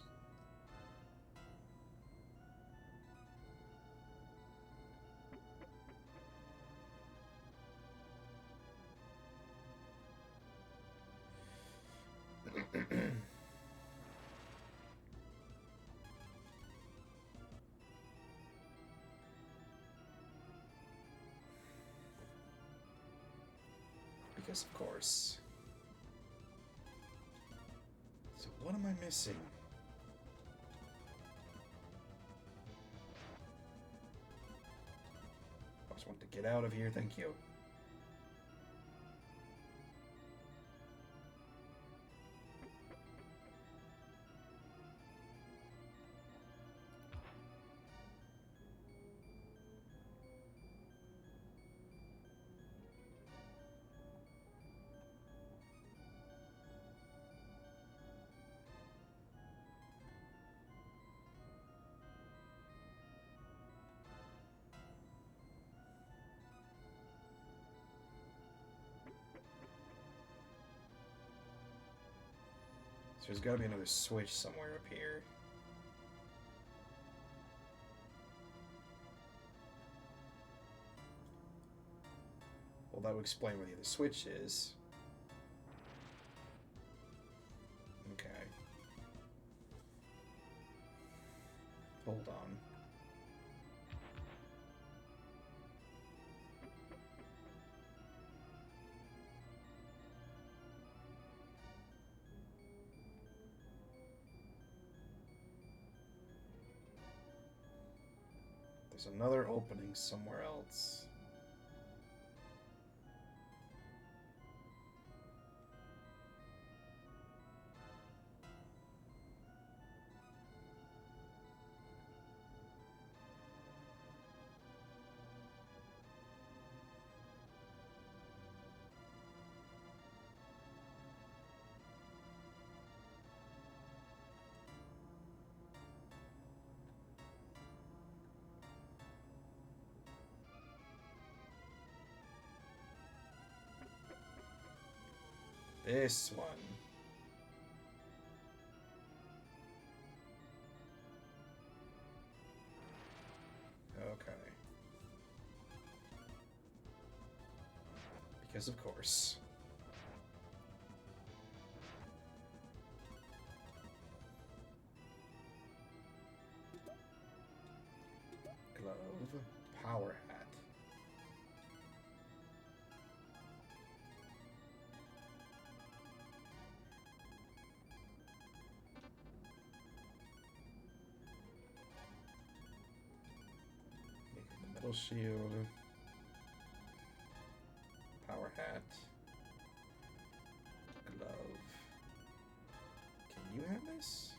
Because of course. So what am I missing? I just want to get out of here, thank you. So there's gotta be another switch somewhere up here. Well, that would explain where the other switch is. Okay. Hold on. There's another opening somewhere else. This one. Okay. Because of course. Glove. Power hat. Metal shield. Power hat. Glove. Can you have this?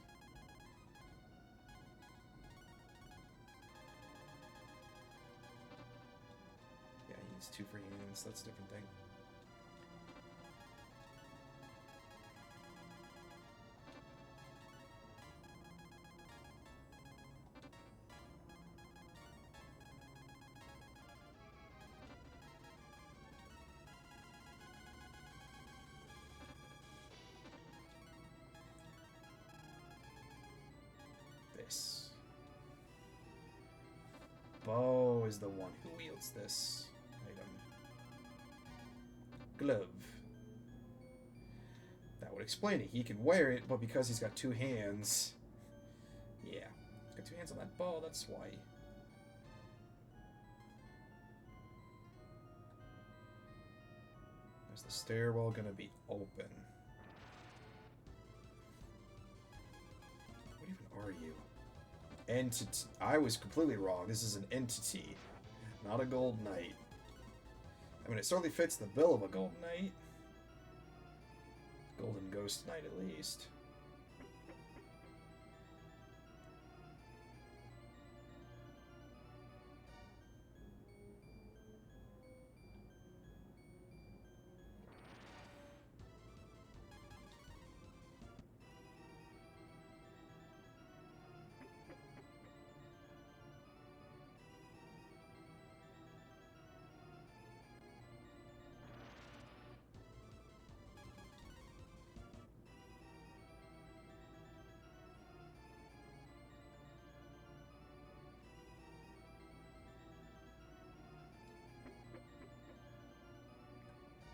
Yeah, he needs 2 free hands. That's a different thing. This. Bo is the one who wields this item. Glove. That would explain it. He can wear it, but because he's got 2 hands... Yeah. He's got 2 hands on that bow, that's why. Is the stairwell gonna be open? What even are you? Entity. I was completely wrong. This is an entity, not a gold knight. I mean, it certainly fits the bill of a gold knight. Golden ghost knight, at least.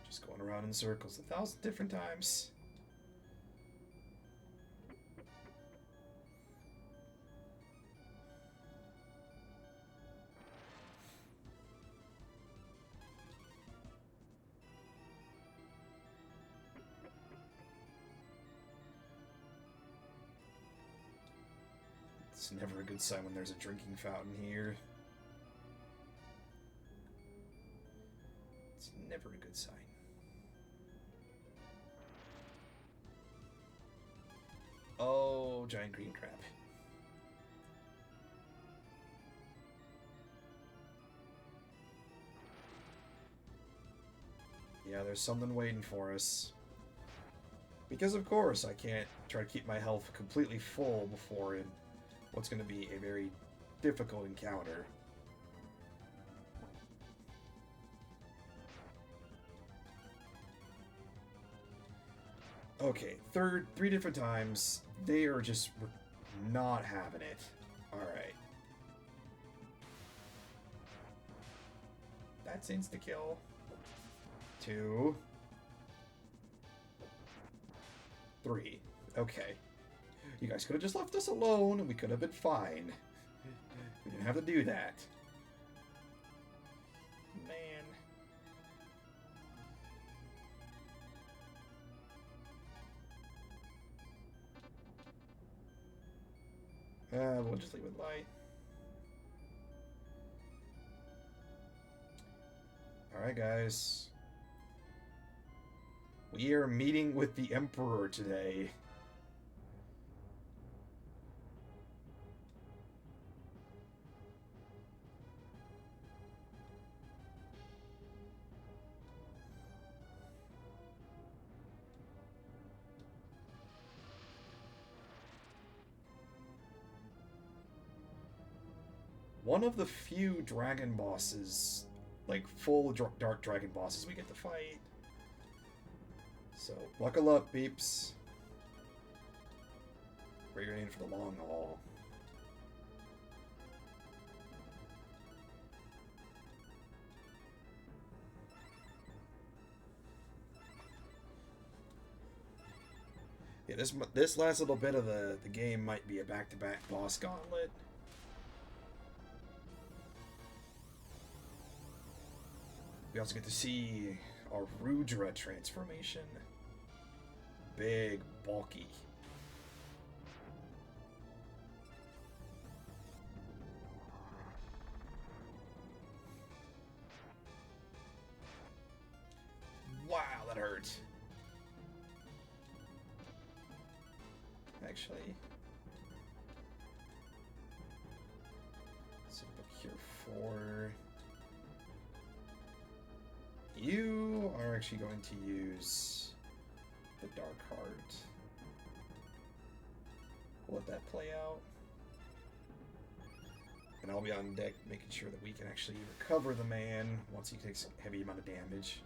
Just going around in circles 1,000 different times. It's never a good sign when there's a drinking fountain here. It's never a good sign. Oh, giant green crab. Yeah, there's something waiting for us. Because of course I can't try to keep my health completely full before what's going to be a very difficult encounter. Okay, three different times. They are just not having it. Alright. That's insta-kill. 2. 3. Okay. You guys could have just left us alone and we could have been fine. We didn't have to do that. Man. We'll just leave it light. Alright, guys. We are meeting with the Emperor today. One of the few dragon bosses, like full dark dragon bosses we get to fight. So, buckle up, peeps. We're in for the long haul. Yeah, this last little bit of the game might be a back-to-back boss gauntlet. We also get to see our Rudra transformation. Big, bulky. Wow, that hurt. Actually, set up here for... You are actually going to use the Dark Heart. We'll let that play out. And I'll be on deck making sure that we can actually recover the man once he takes a heavy amount of damage.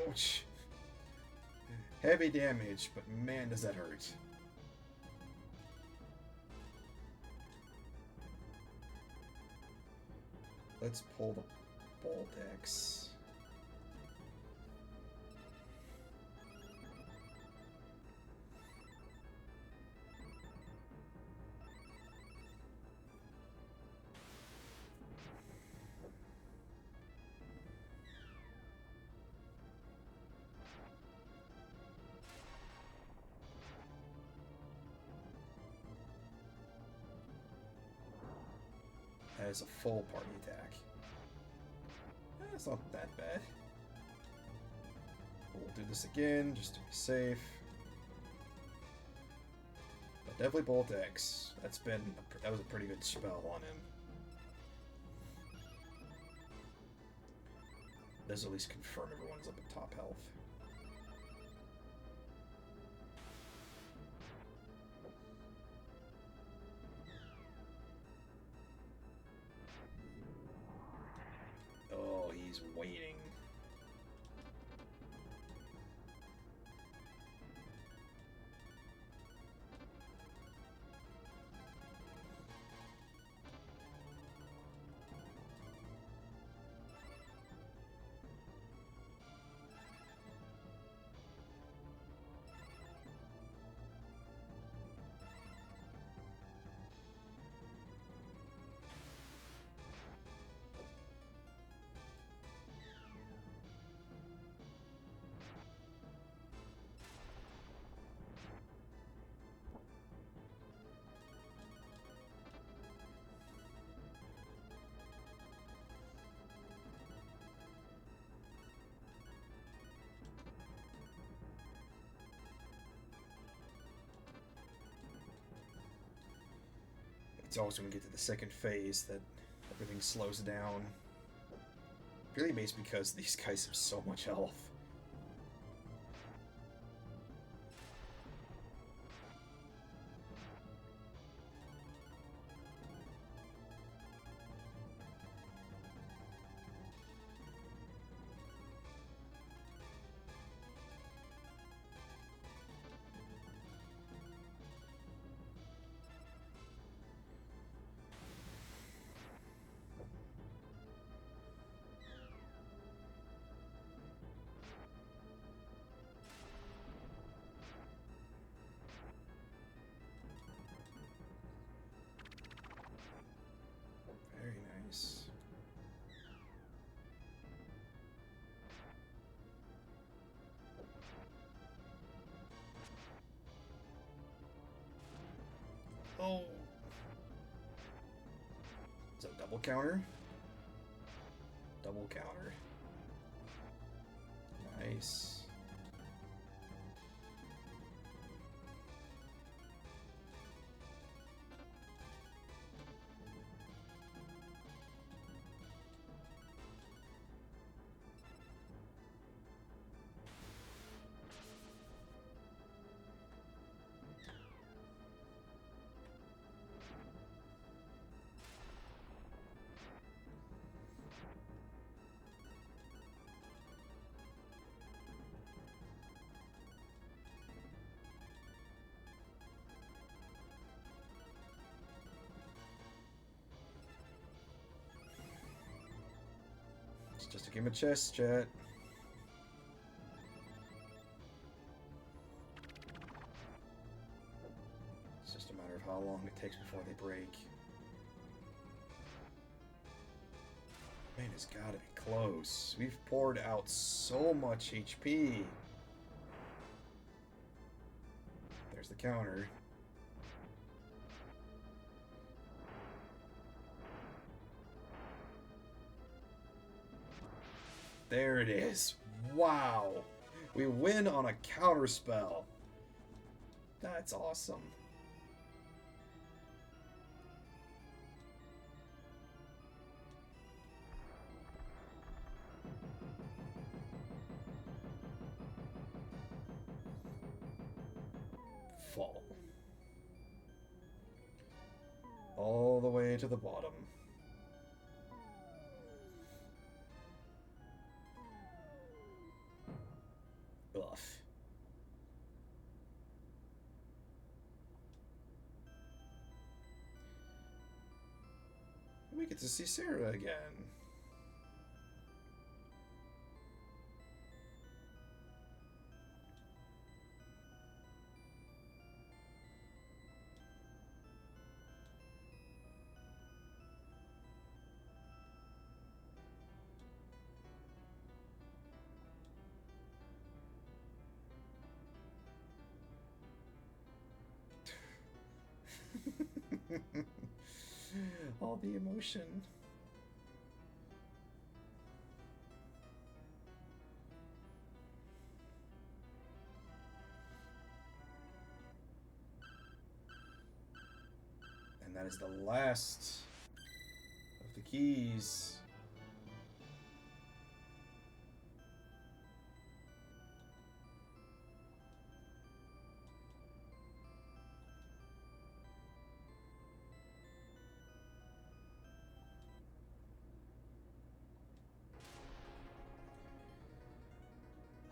Ouch. Heavy damage, but man, does that hurt. Let's pull the Bolt X. As a full party attack. It's not that bad. We'll do this again just to be safe. But definitely Bolt X. That was a pretty good spell on him. This at least confirm everyone's up at top health. Oh, he's waiting. It's always when we get to the second phase that everything slows down. Really based because these guys have so much health. Very nice. Oh. Is that a double counter? Double counter. Nice. It's just a game of chess, chat. It's just a matter of how long it takes before they break. Man, it's gotta be close. We've poured out so much HP. There's the counter. There it is. Wow. We win on a counter spell. That's awesome. Fall. All the way to the bottom. Ugh. We get to see Sara again. All the emotion. And that is the last of the keys.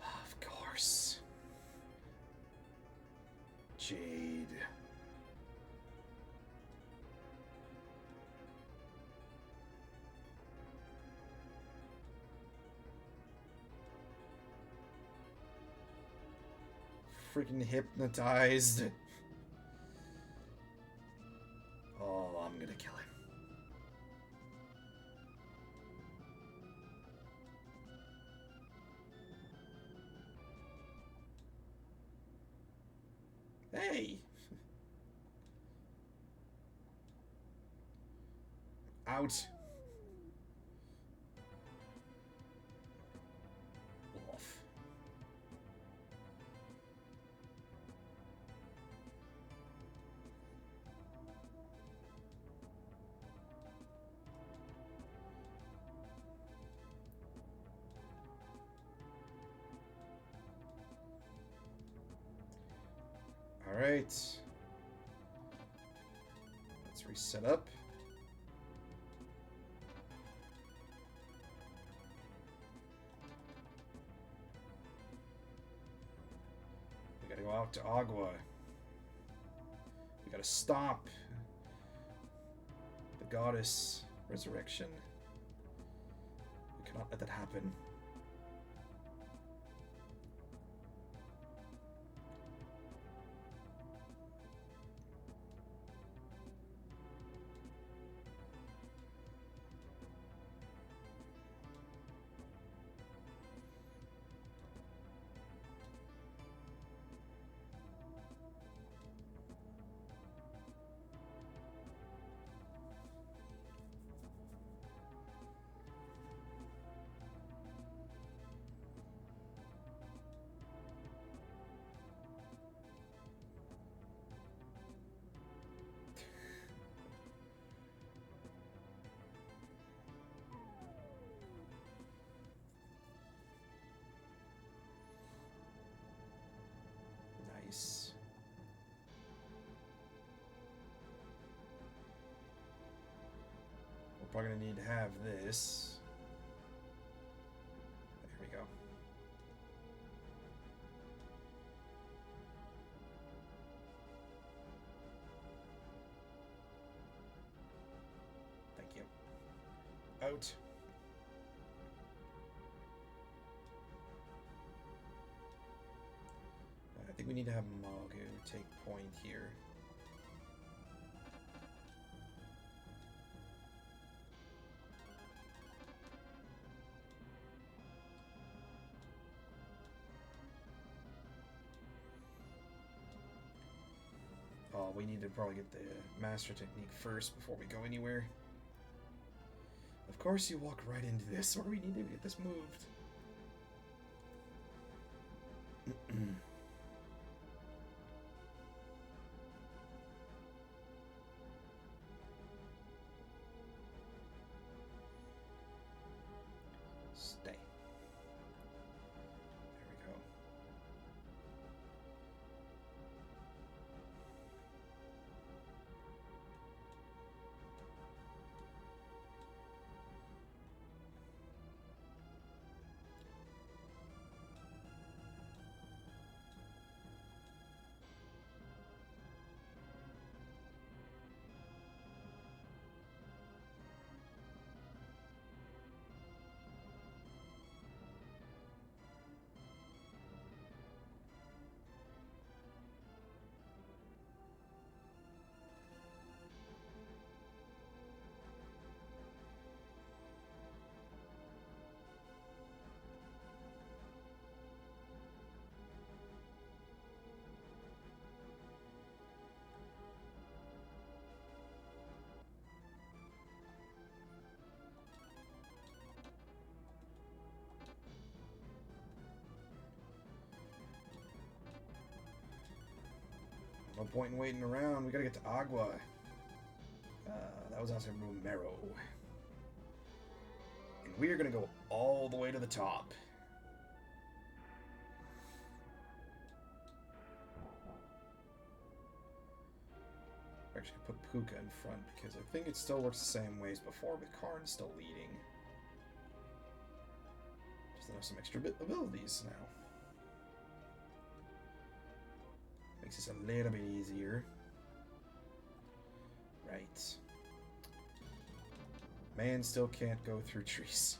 Of course. Jade. Freaking hypnotized. Oh, I'm gonna kill him. Hey! Out. Off. Alright. Let's reset up. We gotta go out to Agua. We gotta stop the goddess resurrection. We cannot let that happen. Nice. We're probably gonna need to have this. There we go. Thank you. Out. I think we need to have Magu take point here. Oh, we need to probably get the master technique first before we go anywhere. Of course you walk right into this, where we need to get this moved. Stay. There we go. No point in waiting around. We gotta get to Agua. That was also Romero. And we are gonna go all the way to the top. We're actually gonna put Puka in front because I think it still works the same way as before, but Karn's still leading. Just have some extra abilities now. Makes this a little bit easier. Right. Man still can't go through trees.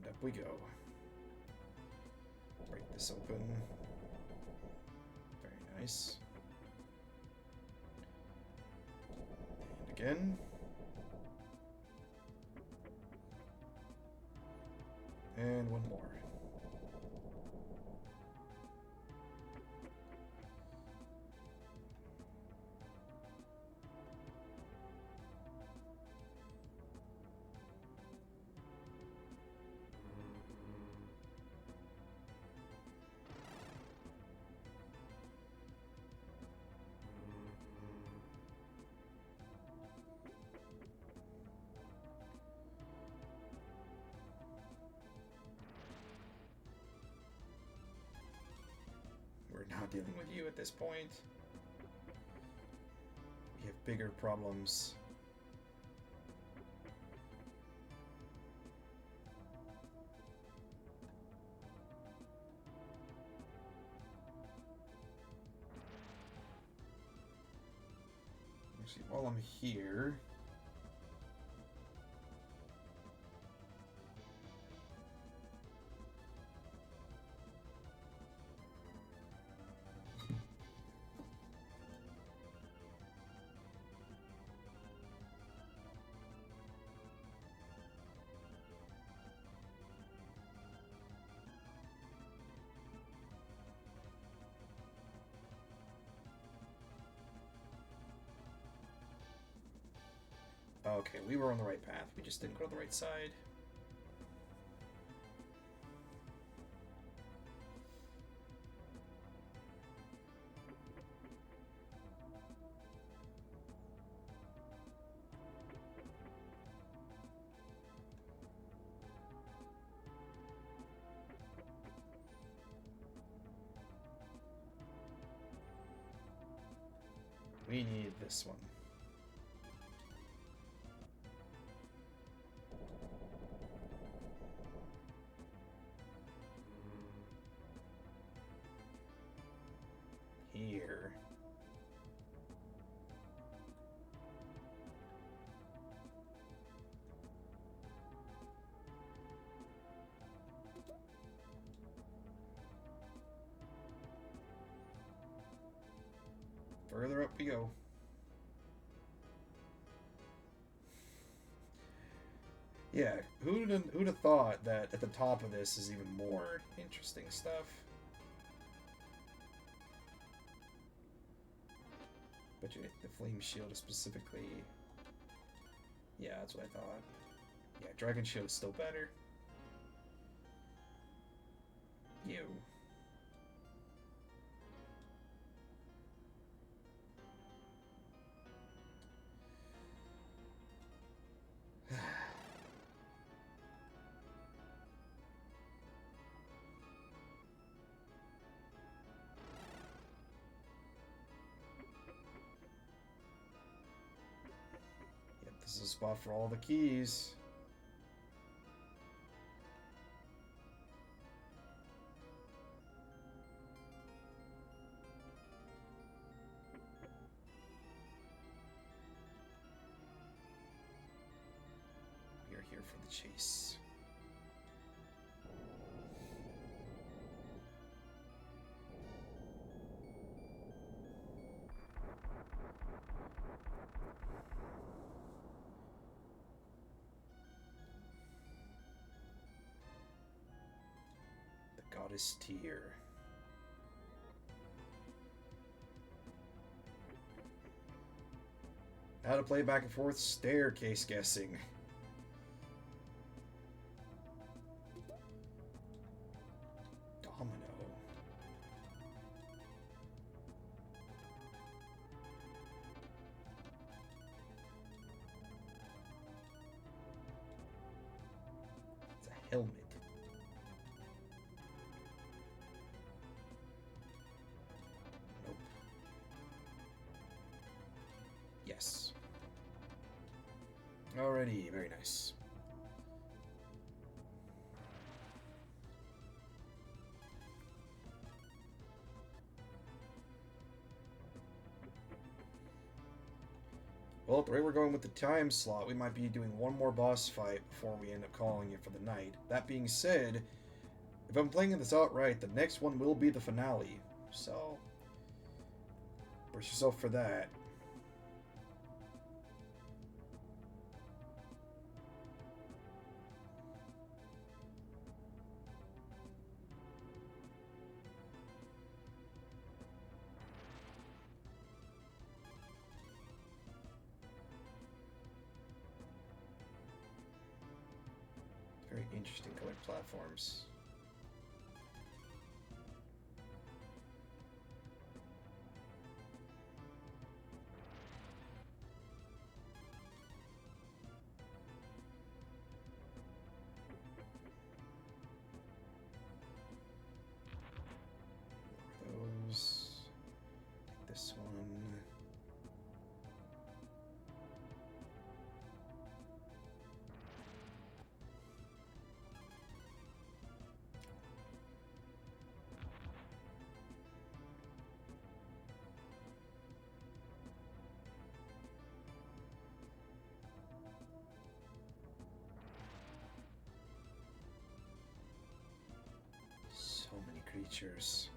Up we go. Break this open. Very nice. And again. And one more. not dealing with you at this point. We have bigger problems. Actually, while I'm here... Okay, we were on the right path. We just didn't go to the right side. We need this one. Here. Further up we go. Yeah, who'd have thought that at the top of this is even more interesting stuff? But the flame shield is specifically... Yeah, that's what I thought. Yeah, dragon shield is still better. You. This is a spot for all the keys. We are here for the chase. Goddess tier. How to play back and forth staircase guessing. Domino. It's a helmet. Yes. Alrighty, very nice. Well, at the rate we're going with the time slot, we might be doing one more boss fight before we end up calling it for the night. That being said, if I'm playing this out right, the next one will be the finale. So, brace yourself for that. Very interesting colored platforms. Those. creatures.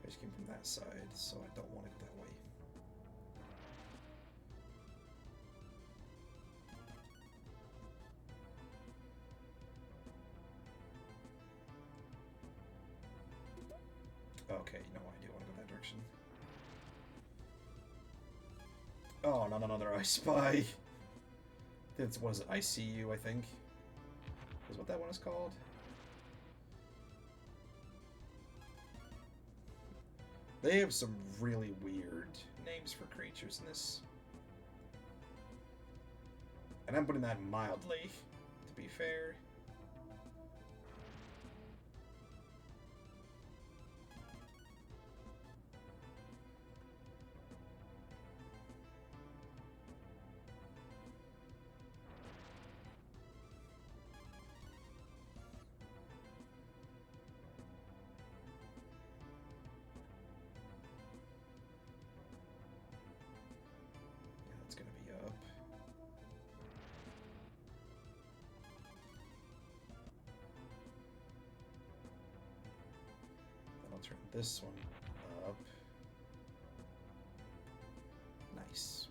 I just came from that side, so I don't want to go that way. Okay, no, I do want to go that direction. Oh, not another I Spy. It's, what is it, ICU, I think? Is what that one is called? They have some really weird names for creatures in this. And I'm putting that mildly, to be fair. Turn this one up. Nice.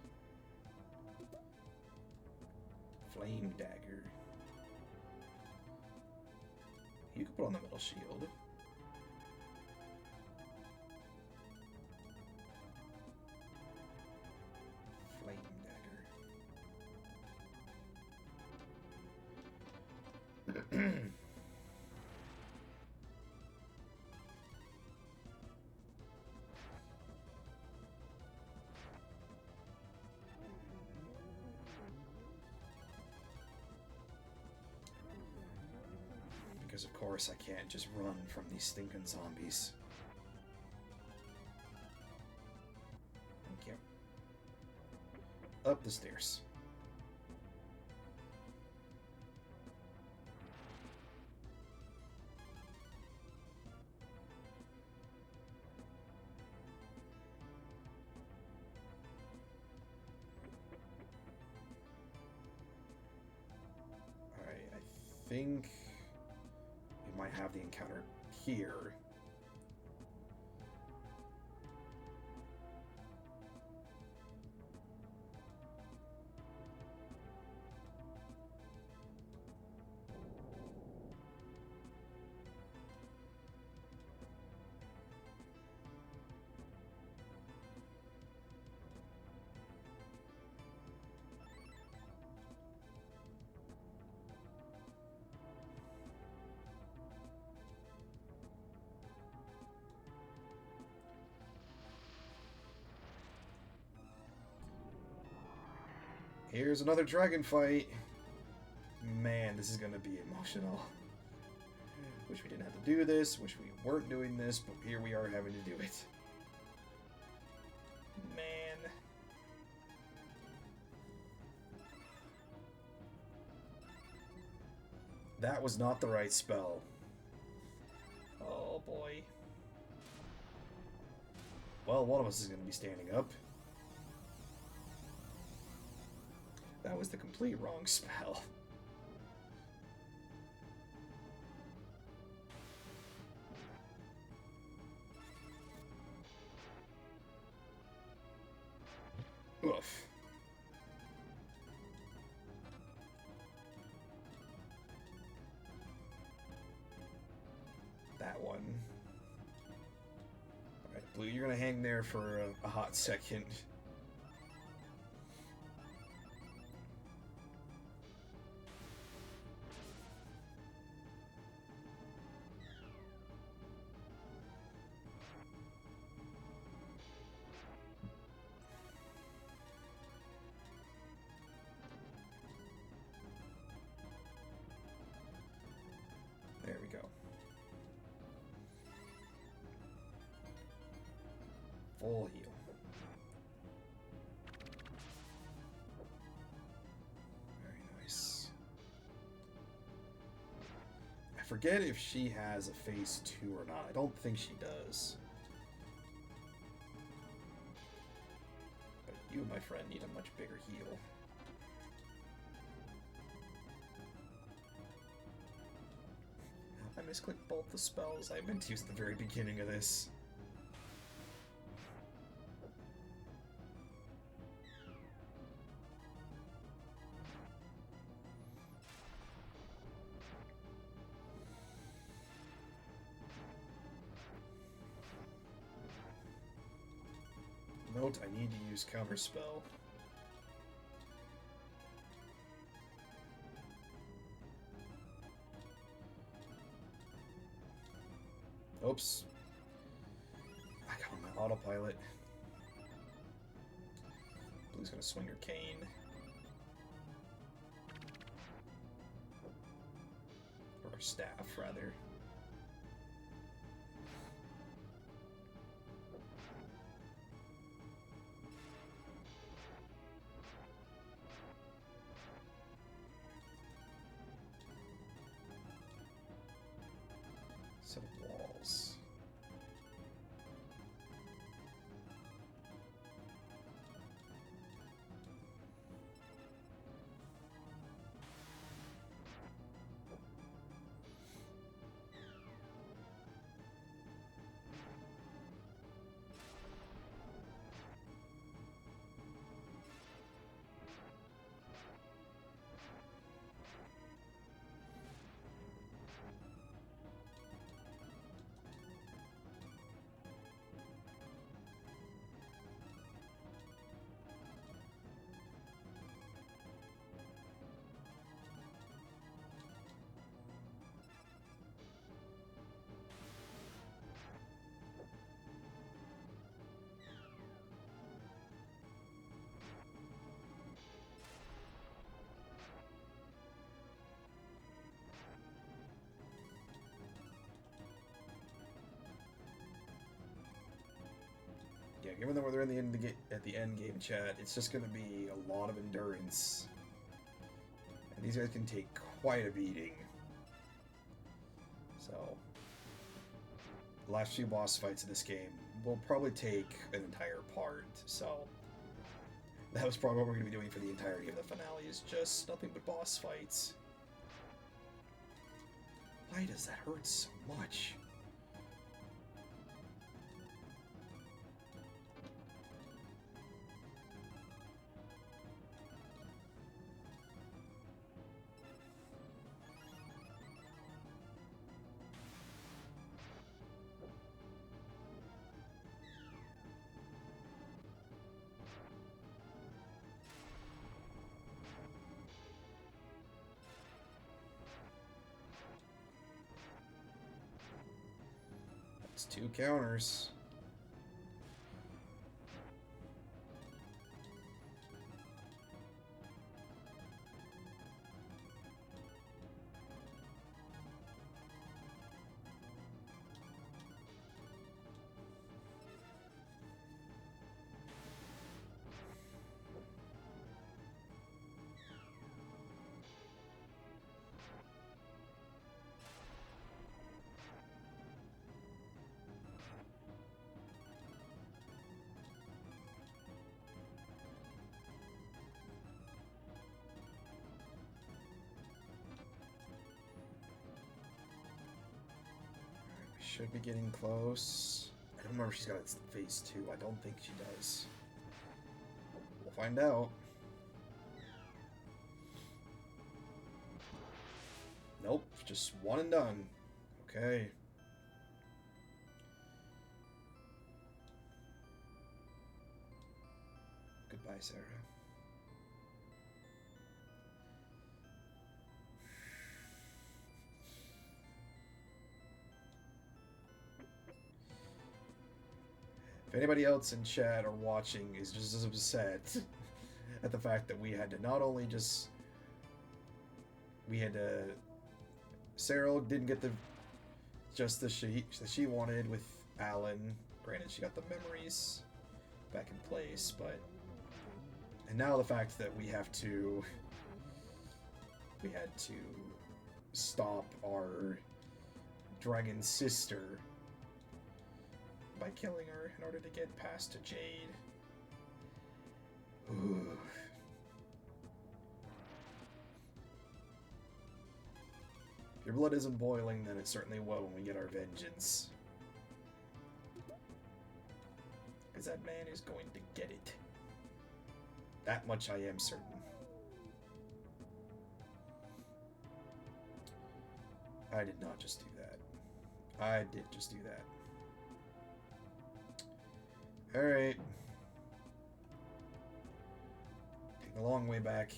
Flame dagger. You can put on the metal shield. Flame dagger. Because of course I can't just run from these stinking zombies. Thank you. Up the stairs. Alright, I think we might have the encounter here. Here's another dragon fight. Man, this is gonna be emotional. Wish we didn't have to do this, wish we weren't doing this, but here we are having to do it. Man. That was not the right spell. Oh boy. Well, one of us is gonna be standing up. That was the complete wrong spell. Oof. That one. Alright, Blue, you're gonna hang there for a hot second. There we go. Full heal. Very nice. I forget if she has a phase 2 or not. I don't think she does. But you, my friend, need a much bigger heal. misclicked both the spells I meant to use at the very beginning of this. Note, I need to use Counterspell. Oops. I got on my autopilot. Blue's gonna swing her cane. Or her staff, rather. Set of walls. Yeah, given that we're in at the end game chat, it's just going to be a lot of endurance. And these guys can take quite a beating. So, the last few boss fights in this game will probably take an entire part. So, that was probably what we're going to be doing for the entirety of the finale, is just nothing but boss fights. Why does that hurt so much? That's 2 counters. Should be getting close. I don't remember if she's got it phase 2. I don't think she does. We'll find out. Nope, just one and done. Okay. Goodbye, Sara. If anybody else in chat or watching is just as upset at the fact that we had to not only just... Cerl didn't get the justice that she wanted with Alan. Granted, she got the memories back in place, but... And now the fact that we had to stop our dragon sister by killing her in order to get past to Jade. Ooh. If your blood isn't boiling, then it certainly will when we get our vengeance. Because that man is going to get it. That much I am certain. I did not just do that. I did just do that. Alright. Take the long way back.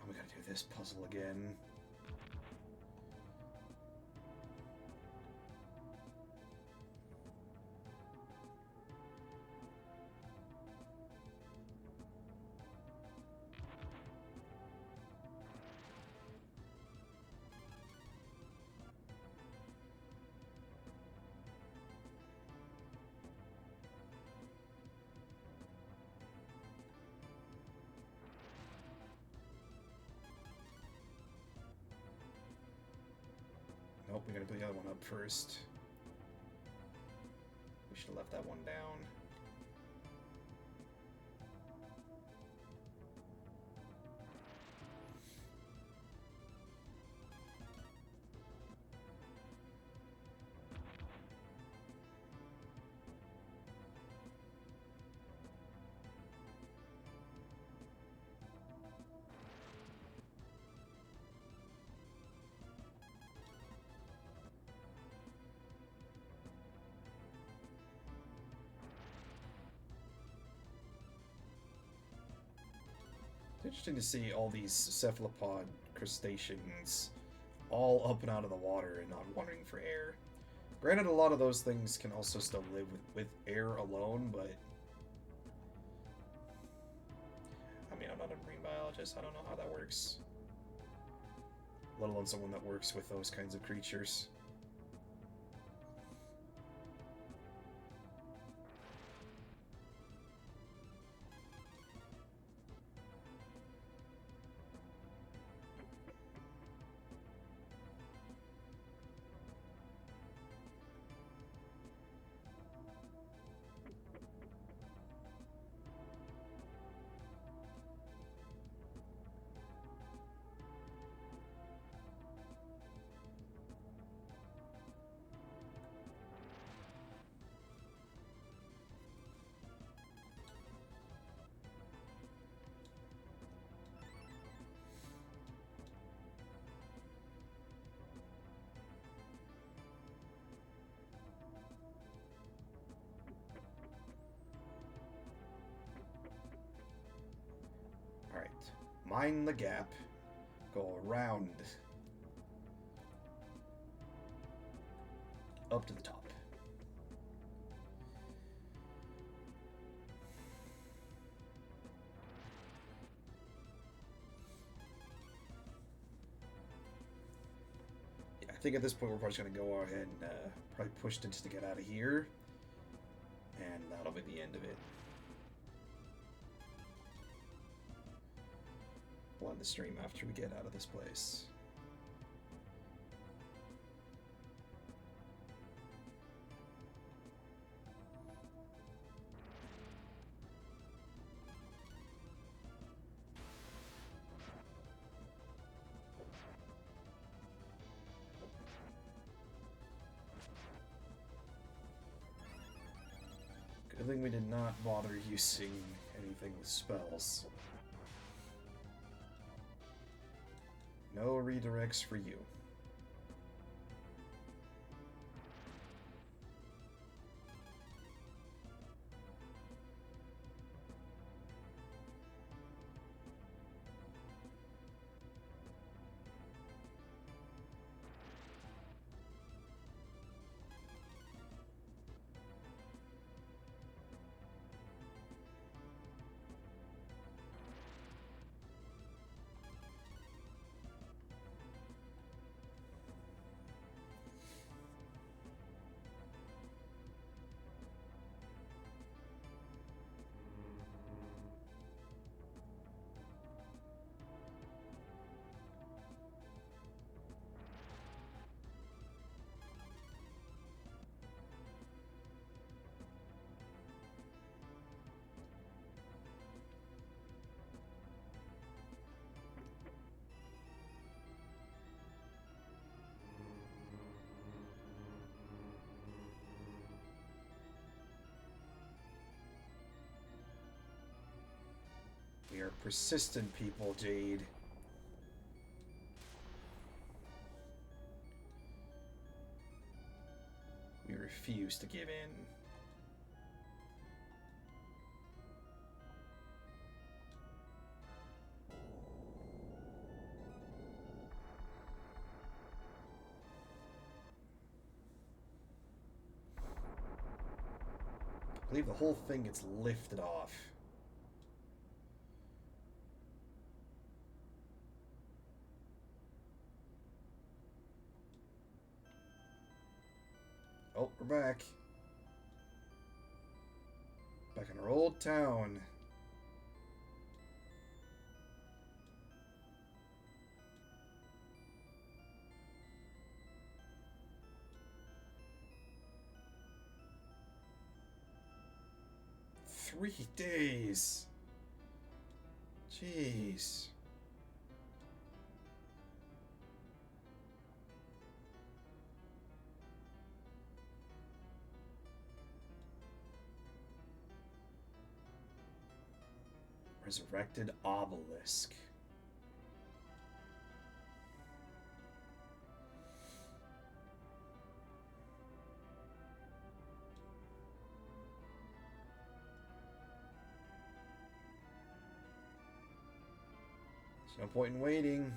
We gotta do this puzzle again. Nope, we gotta do the other one up first. We should have left that one down. It's interesting to see all these cephalopod crustaceans all up and out of the water and not wandering for air. Granted, a lot of those things can also still live with air alone, but... I mean, I'm not a marine biologist, I don't know how that works. Let alone someone that works with those kinds of creatures. Mine the gap, go around, up to the top. Yeah, I think at this point we're probably just going to go ahead and probably push it just to get out of here, and that'll be the end of it. We'll end the stream after we get out of this place. Good thing we did not bother using anything with spells. No redirects for you. We are persistent people, Jade. We refuse to give in. I believe the whole thing gets lifted off. Oh, we're back. Back in our old town. Three days. Jeez. Resurrected obelisk. There's no point in waiting.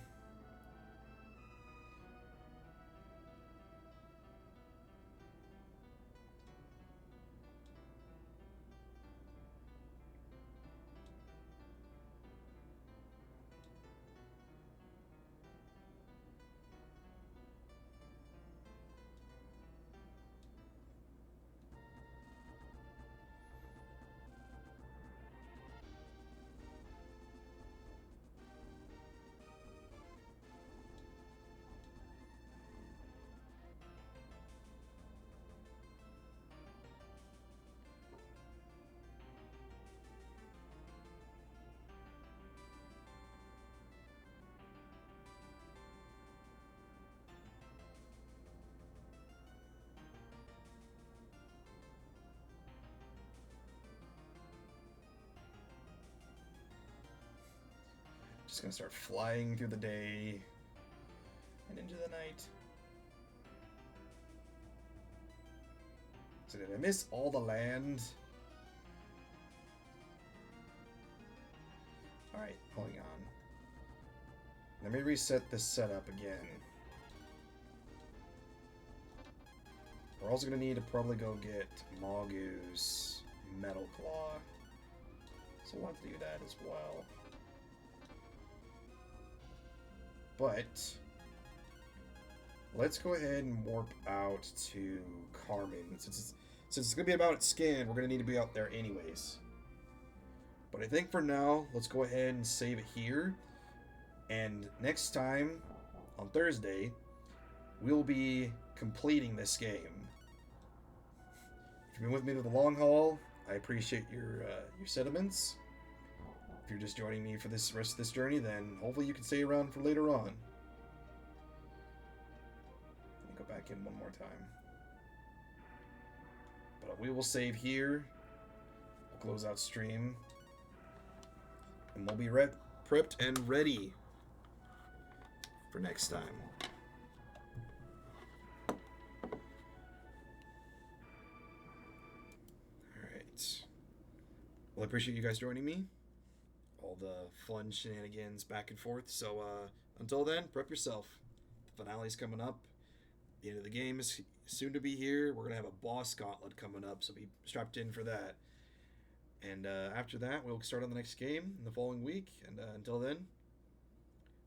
Just gonna start flying through the day and into the night. So did I miss all the land? Alright, hold on. Let me reset this setup again. We're also gonna need to probably go get Magu's Metal Claw. So we'll have to do that as well. But let's go ahead and warp out to Carmen. Since it's going to be about Scande, we're going to need to be out there anyways. But I think for now, let's go ahead and save it here. And next time, on Thursday, we'll be completing this game. If you've been with me to the long haul, I appreciate your sentiments. If you're just joining me for this rest of this journey, then hopefully you can stay around for later on. Let me go back in one more time. But we will save here. We'll close out stream. And we'll be prepped and ready for next time. Alright. Well, I appreciate you guys joining me. All the fun shenanigans back and forth. So until then, prep yourself. The finale's coming up. The end of the game is soon to be here. We're gonna have a boss gauntlet coming up, so be strapped in for that. And after that, we'll start on the next game in the following week. And until then,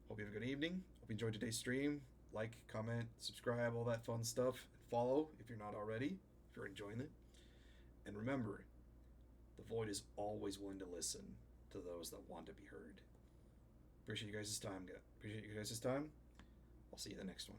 hope you have a good evening. Hope you enjoyed today's stream. Like, comment, subscribe, all that fun stuff. Follow if you're not already, if you're enjoying it. And remember, the Void is always willing to listen to those that want to be heard. Appreciate you guys' time. I'll see you in the next one.